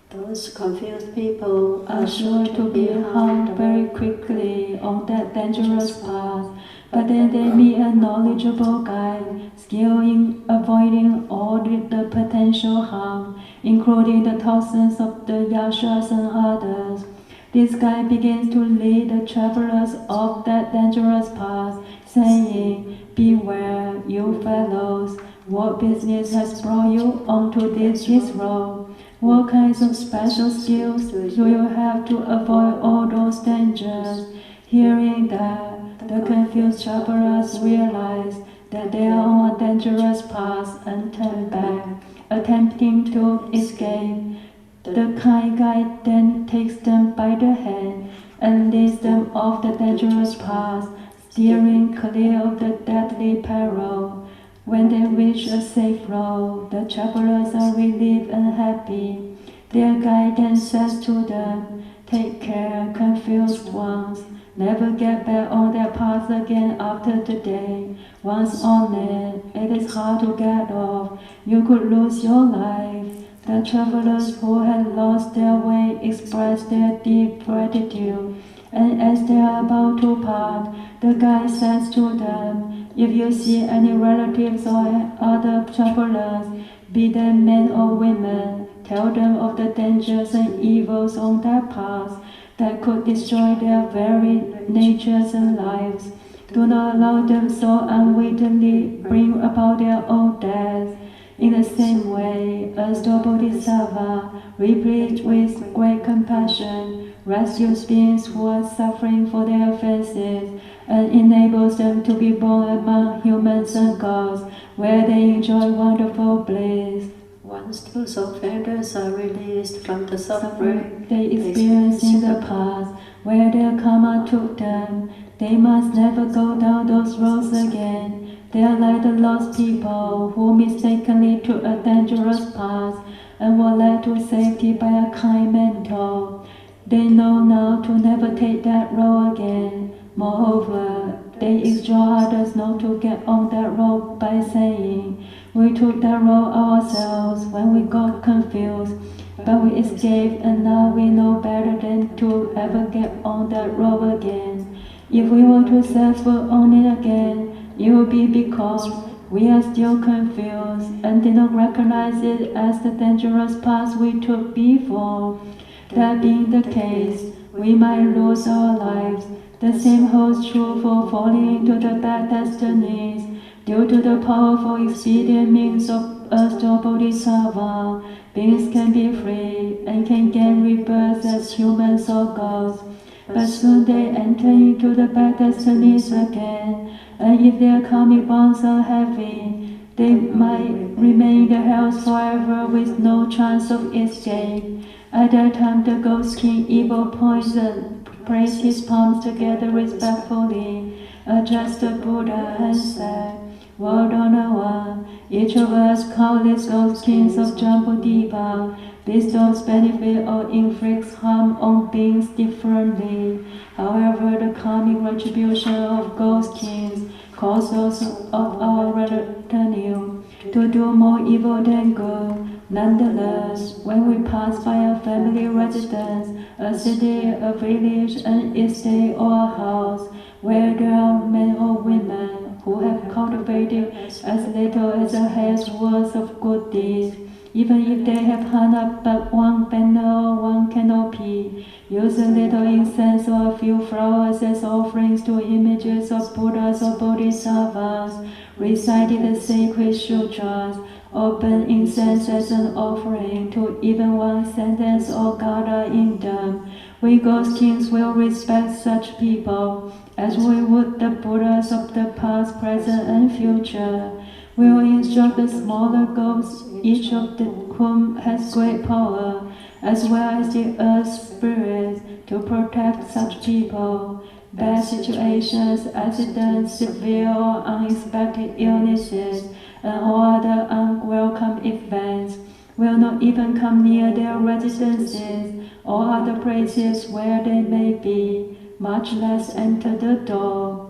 Those confused people are sure to be harmed very quickly on that dangerous path, but then they meet a knowledgeable guide, skilled in avoiding all the potential harm, including the thousands of the yakshas and others. This guide begins to lead the travelers off that dangerous path, saying, "Beware, you fellows, what business has brought you onto this road? What kinds of special skills do you have to avoid all those dangers?" Hearing that, the confused travelers realize that they are on a dangerous path and turn back, attempting to escape. The kind guide then takes them by the hand and leads them off the dangerous path, steering clear of the deadly peril. When they reach a safe road, the travelers are relieved and happy. Their guide then says to them, "Take care, confused ones. Never get back on that path again after today. Once on it, it is hard to get off. You could lose your life." The travelers who had lost their way expressed their deep gratitude, and as they are about to part, the guide says to them, "If you see any relatives or other travelers, be they men or women, tell them of the dangers and evils on that path that could destroy their very natures and lives. Do not allow them so unwittingly bring about their own death." In the same way, as the Bodhisattva, replete with great compassion, rescues beings who are suffering for their offenses and enables them to be born among humans and gods, where they enjoy wonderful bliss. Once those offenders are released from the suffering they experience in the past, where their karma took them, they must never go down those roads again. They are like the lost people who mistakenly took a dangerous path and were led to safety by a kind mentor. They know now to never take that road again. Moreover, they exhort others not to get on that road by saying, "We took that road ourselves when we got confused, but we escaped and now we know better than to ever get on that road again. If we were to set foot on it again, it will be because we are still confused and did not recognize it as the dangerous path we took before. That being the case, we might lose our lives. The same holds true for falling into the bad destinies. Due to the powerful expedient means of Astral Bodhisattva, beings can be free and can gain rebirth as humans or gods. But soon they enter into the bad destinies again, and if their karmic bonds are heavy, they might remain in the hells forever with no chance of escape. At that time, the Ghost King, Evil Poison, placed his palms together respectfully, addressed the Buddha, and said, "World Honored One, each of us, countless Ghost Kings of Jambudvipa, bestows benefit or inflicts harm on beings differently. However, the karmic retribution of Ghost Kings causes those of our retinue to do more evil than good. Nonetheless, when we pass by a family residence, a city, a village, an estate, or a house, where there are men or women who have cultivated as little as a hair's worth of good deeds, even if they have hung up but one banner or one canopy, use a little incense or a few flowers as offerings to images of Buddhas or Bodhisattvas, recited the sacred sutras, or burn incense as an offering to even one sentence or gata in them, we ghost kings will respect such people as we would the Buddhas of the past, present, and future. We will instruct the smaller ghosts, each of whom has great power, as well as the earth spirits, to protect such people. Bad situations, accidents, severe or unexpected illnesses, and all other unwelcome events will not even come near their residences or other places where they may be, much less enter the door.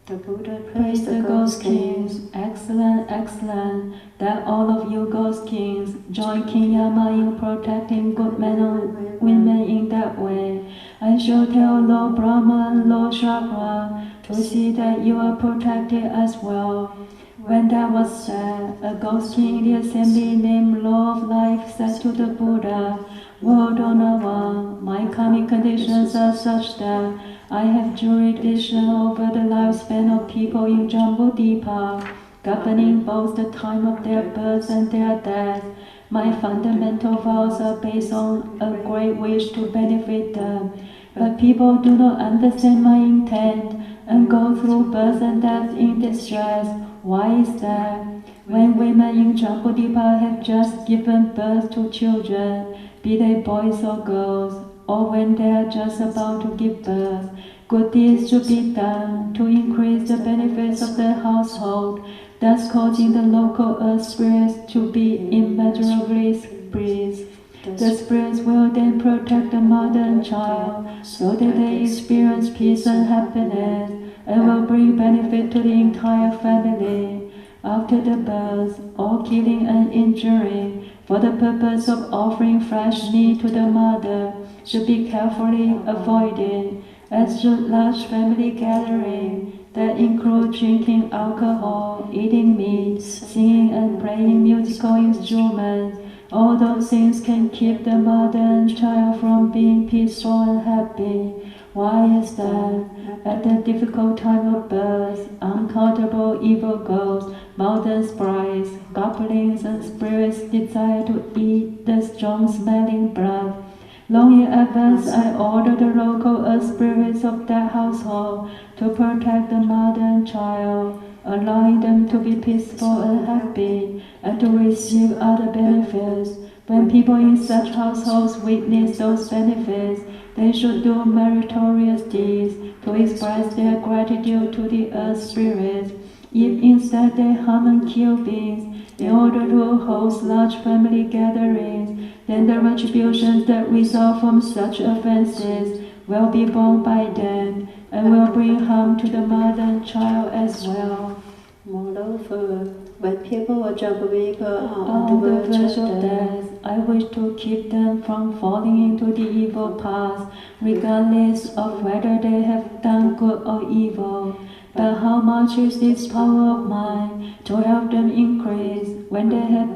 The Buddha praised the ghost kings. Excellent, excellent, that all of you ghost kings join King Yama in protecting good men and women in that way. I shall tell Lord Brahma and Lord Shakra to see that you are protected as well. When that was said, a ghost king in the assembly named Law of Life said to the Buddha, World Owner One, my karmic conditions are such that I have jurisdiction over the lifespan of people in Jambudvipa, governing both the time of their birth and their death. My fundamental vows are based on a great wish to benefit them, but people do not understand my intent and go through birth and death in distress. Why is that? When women in Jambudvipa have just given birth to children, be they boys or girls, or when they are just about to give birth, good deeds should be done to increase the benefits of the household, thus causing the local earth spirits to be immeasurably pleased. The spirits will then protect the mother and child so that they experience peace and happiness, and will bring benefit to the entire family. After the birth, all killing and injuring for the purpose of offering fresh meat to the mother should be carefully avoided, as should large family gatherings that include drinking alcohol, eating meat, singing and playing musical instruments. All those things can keep the mother and child from being peaceful and happy. Why is that? At the difficult time of birth, uncountable evil ghosts, mountain sprites, goblins, and spirits desire to eat the strong-smelling blood. Long in advance, I order the local earth spirits of that household to protect the mother and child, allowing them to be peaceful and happy, and to receive other benefits. When people in such households witness those benefits, they should do meritorious deeds to express their gratitude to the earth spirits. If instead they harm and kill beings in order to host large family gatherings, then the retributions that result from such offenses will be borne by them and will bring harm to the mother and child as well. Moreover, when people of Jambudvipa are On the verge of death, I wish to keep them from falling into the evil path, regardless of whether they have done good or evil. But how much is this power of mine to help them increase when they have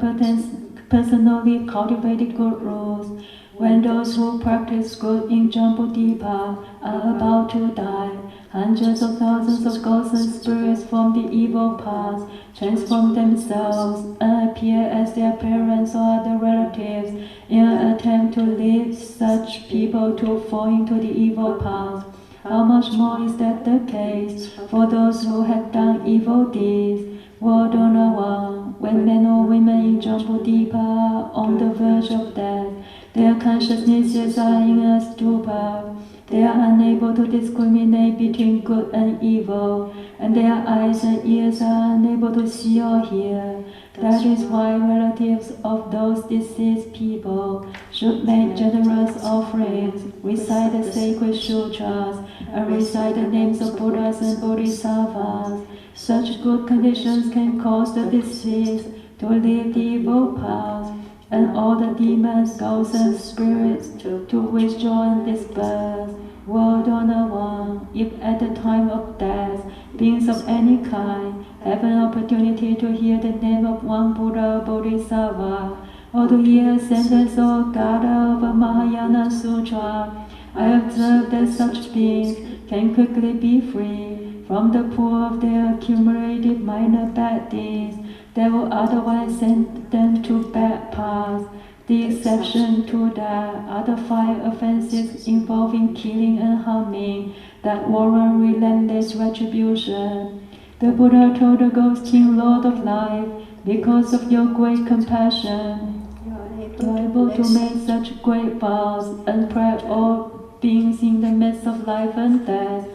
personally cultivated good rules? When those who practice good in Jambudvipa are about to die, hundreds of thousands of ghosts and spirits from the evil path transform themselves and appear as their parents or other relatives in an attempt to lead such people to fall into the evil path. How much more is that the case for those who have done evil deeds? World Owner One, when men or women in Jambudvipa are on the verge of death, their consciousnesses are in a stupor. They are unable to discriminate between good and evil, and their eyes and ears are unable to see or hear. That is why relatives of those deceased people should make generous offerings, recite the sacred sutras, and recite the names of Buddhas and Bodhisattvas. Such good conditions can cause the deceased to leave the evil path, and all the demons, ghosts, and spirits to withdraw and disperse. World Owner One, if at the time of death, beings of any kind have an opportunity to hear the name of one Buddha Bodhisattva, or to hear a sentence or gather of a Mahayana Sutra, I observe that such beings can quickly be free from the pool of their accumulated minor bad deeds that will otherwise send them to bad paths. The exception to that are the 5 offenses involving killing and harming that warrant relentless retribution. The Buddha told the Ghost King, Lord of Life, because of your great compassion, you are able to make such great vows and pray all beings in the midst of life and death.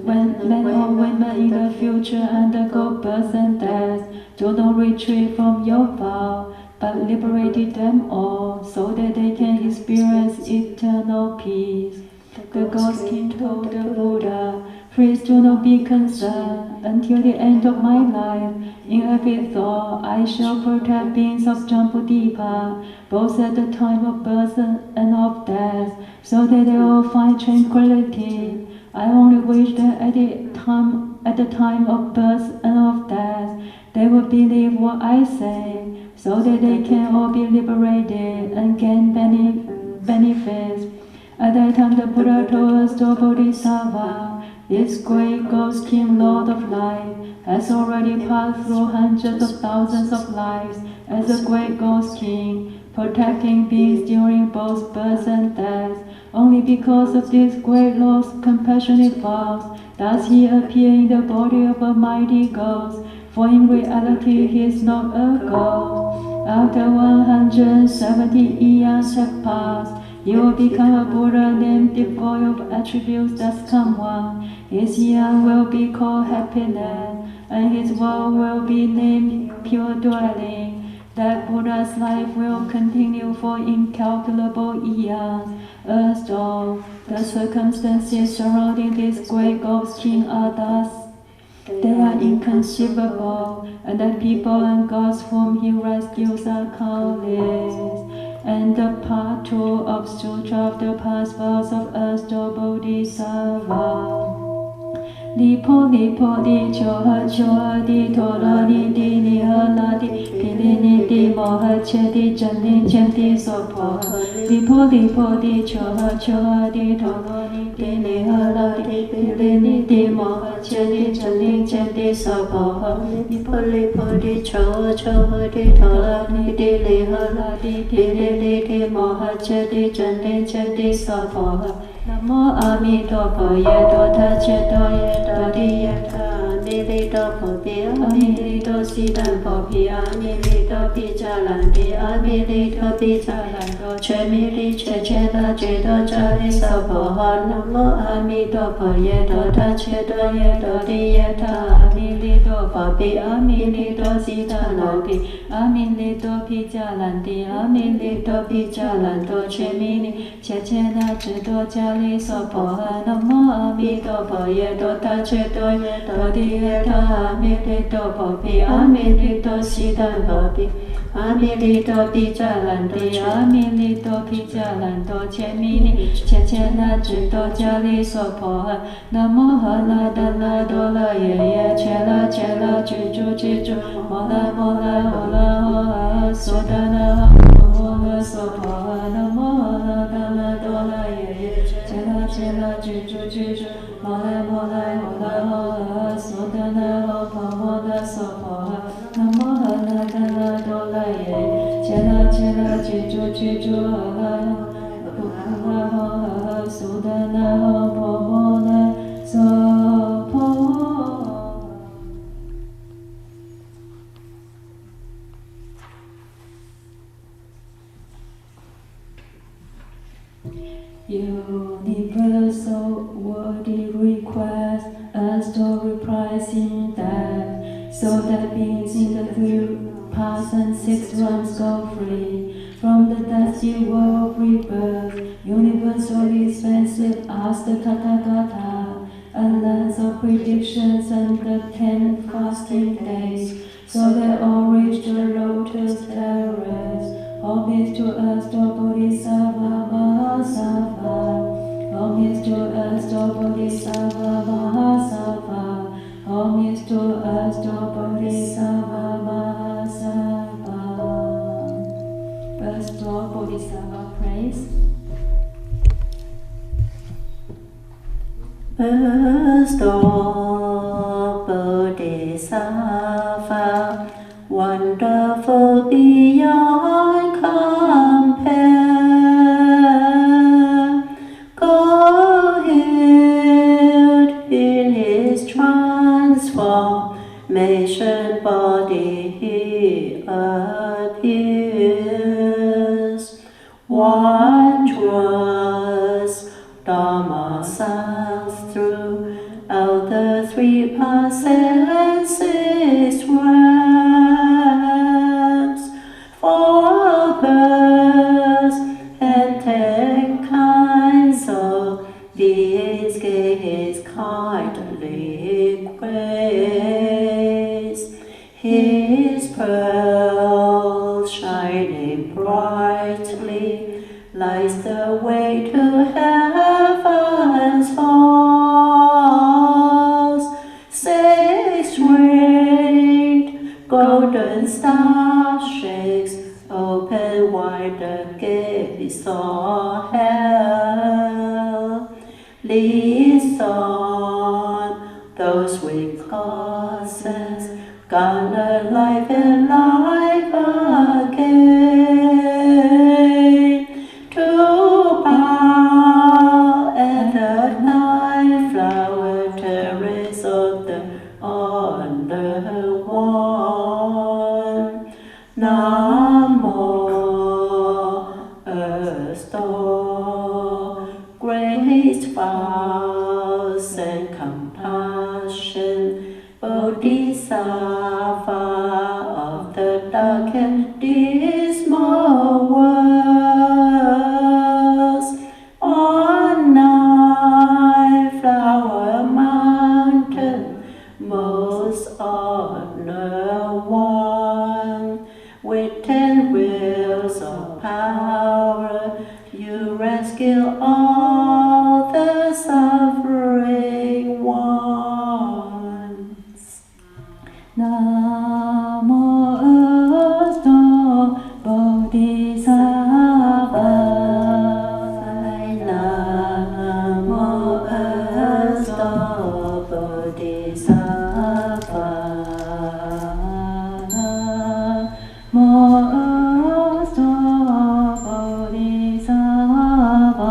When men or women in the future undergo birth and death, do not retreat from your vow, but liberated them all, so that they can experience eternal peace. The Ghost King told the Buddha, please do not be concerned. Until the end of my life, in every thought, I shall protect beings of Jambudvipa, both at the time of birth and of death, so that they all find tranquility. I only wish that at the time of birth and of death, they will believe what I say, so that they can all be liberated and gain benefits. At that time, the Buddha told us, the Bodhisattva, this great Ghost King, Lord of Life, has already passed through hundreds of thousands of lives as a great Ghost King, protecting beings during both birth and death. Only because of this great Lord's compassionate vows does he appear in the body of a mighty ghost, for in reality he is not a ghost. After 170 eons have passed, he will become a Buddha named devoid of attributes thus come one. His eon will be called happiness, and his world will be named pure dwelling. That Buddha's life will continue for incalculable eons. As though the circumstances surrounding this great Ghost King are thus, they are inconceivable, and the people and gods whom he rescues are countless. And the part 2 of Sutra of the Past Vows of Astor Bodhisattva. Lipo lipo di choha choha di toro ni di ni hala di pili ni di moha che di chen di sopo. Lipo lipo di choha choha di toro ni di ni hala di pili ni di moha che di chen di sopo. Lipo lipo di choha choha di toro ni di ni hala di pili ni di moha che di chen di sopo. Namo Amitopo Yeto Tacheto Yeto Diyeta Amilito Popi Amilito Siddhan Popi Amilito Pijalanti Amilito Pijalanto Chemili Checheta Cheto Chari Sapoha Namo Amitopo Yeto Tacheto Yeto Diyeta Amilito Popi Amilito Siddhan Popi Amilito Pijalanti Amilito Pijalanto Chemili Checheta Cheto Chari Sopoha Namo Amitopo Yeto Tacheto Yeto Diyeta Amilito Popi Amilito Siddhan Popi Amilito Pijalanti Amilito Pijalanto Chemini Chechena Cheto Chari Sopoha Namo Hala Dala Dola Ye Chela Chela Chuchu Chuchu Mola Mola Ola Ola Sodana Mola Sopoha Namo Hala Dala Dola Ye Chela Chela Chuchu Chuchu Mola Mola Ola Ola Sodana Mola Sopoha Namo Hala Dala Dola Ye Chela Chela Chuchu Chuchu Ola Ola Sodana Mola Sopoha. Universal worthy request as to reprising death, so that beings in the 3 paths and 6 realms go free from the dusty world of rebirth. Universally expensive as the Tathagata, a lens of predictions and the 10 fasting days, so that all reach the lotus terrace. Homage to us, the Bodhisattva Mahasattva. Homage is to us, to Bodhisattva Mahasattva. Home is to us, to Bodhisattva Mahasattva. First to Bodhisattva praise. First of Bodhisattva, wonderful beyond compare, coherent in his transformation body he appears. Wondrous Dharma sounds throughout the 3 paths and 6 realms. 4 births and 10 kinds of beings gaze kindly grace. His pearls shining brightly lights the way to heaven's halls. 6 ringed golden star shakes open wide the gates of hell. Leads on those with causes, garner life and life again. To bow at the 9 flower terrace of the honor one. Namo Restore grace, vows and compassion, Bodhisattva of the dark and dismal worlds. On 9 flower mountain, most honor one. With 10 wheels of power, you rescue all the suffering ones. Namo Asto Bodhisattva. Namo Asto Bodhisattva. Namo Asto Bodhisattva.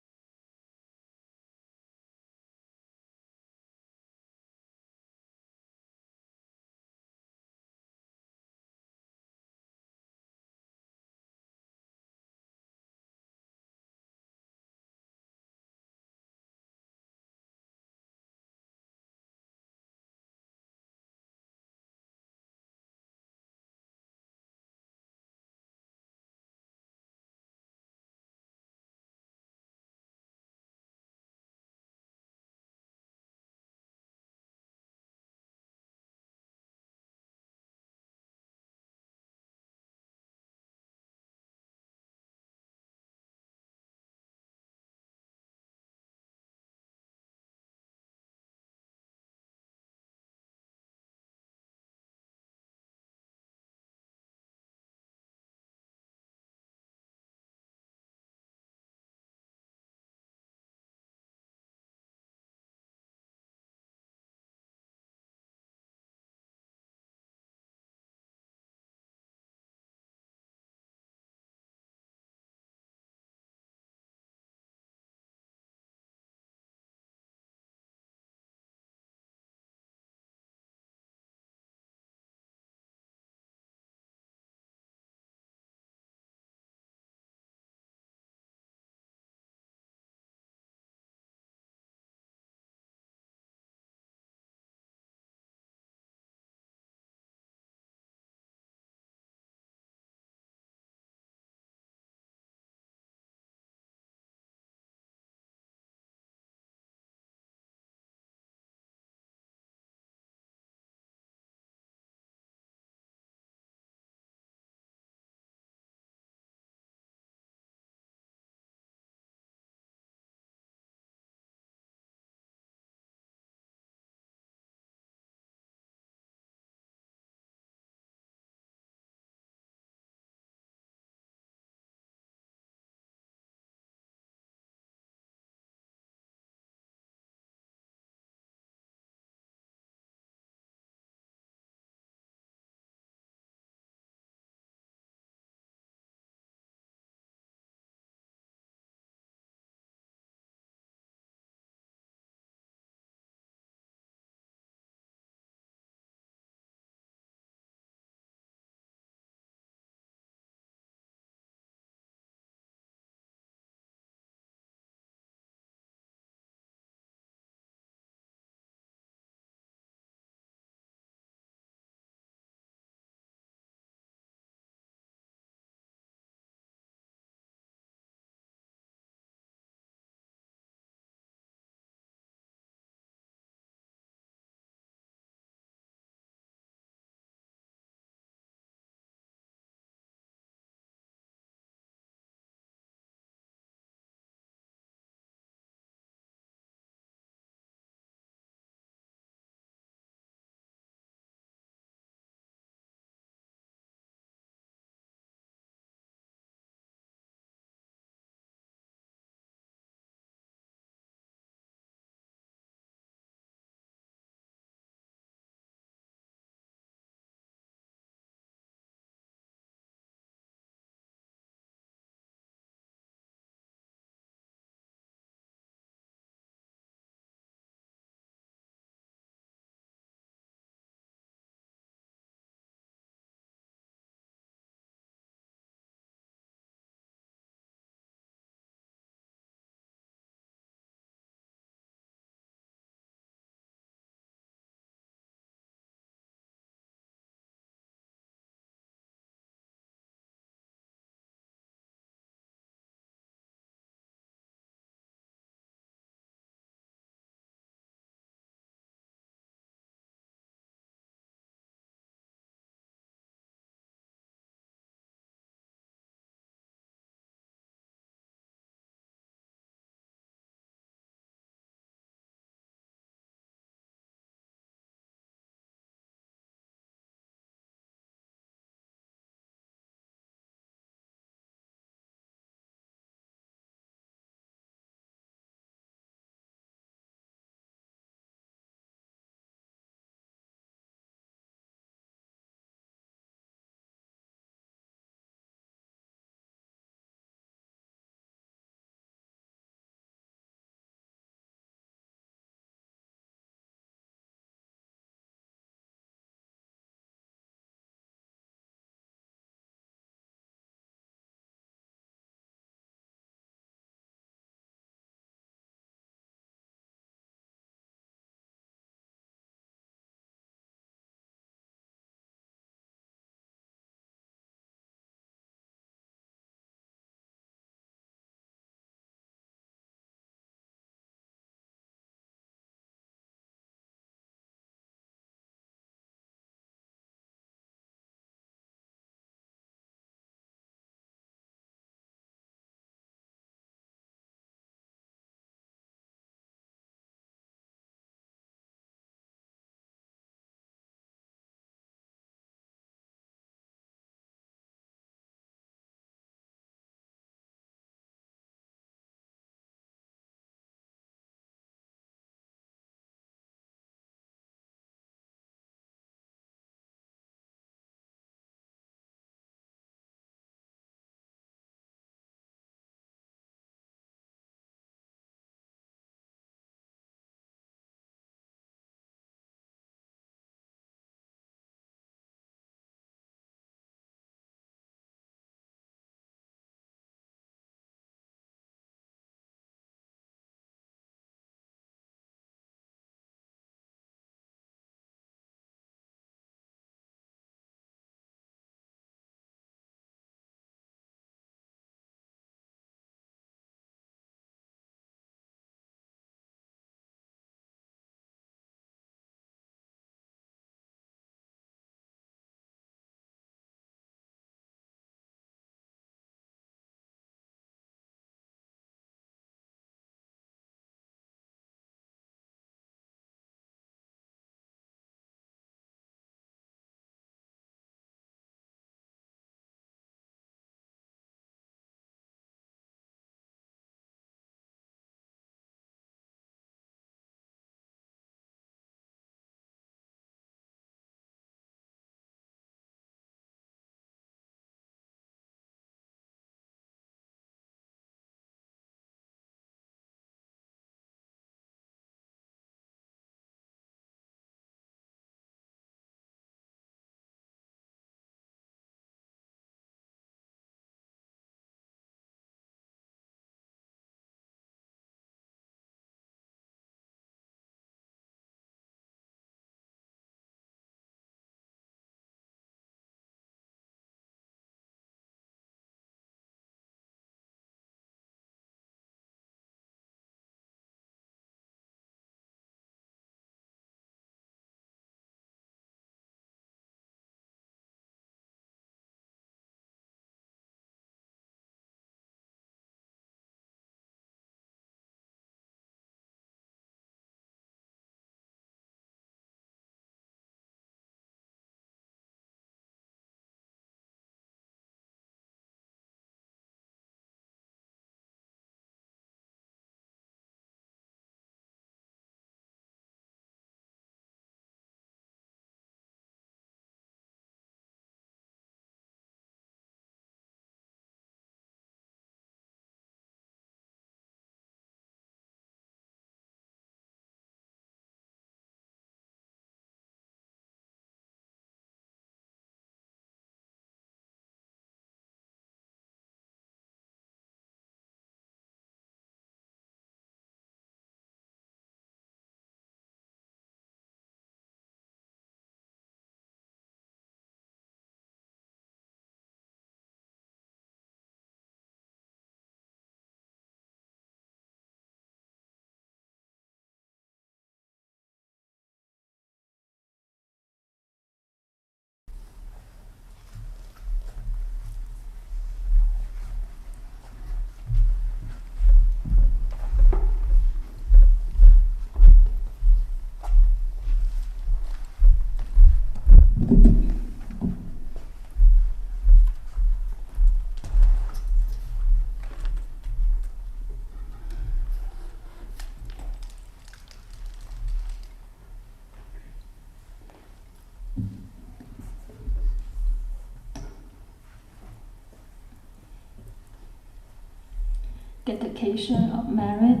dedication of merit.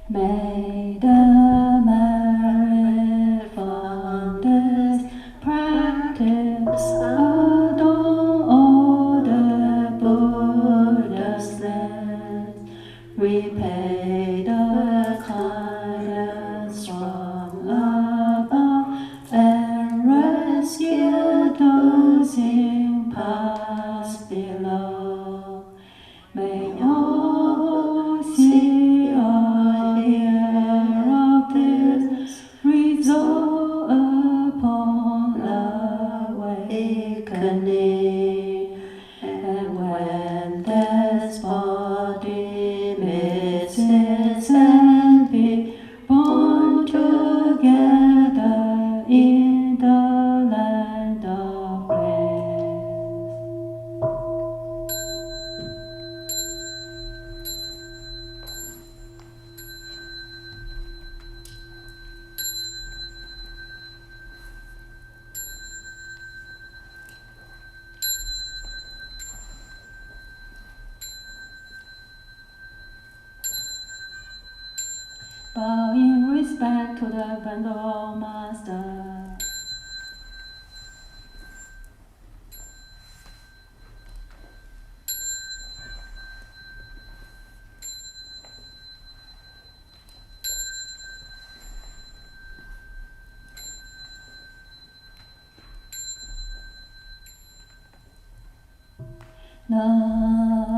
May the merit from this practice adorn all the Buddha's lands, repay the kindness from above, and rescue those in paths below. May all see or hear of this result upon awakening, and when this body misses and be born together in the land of rest. Bow in respect to the Venerable Master. Namo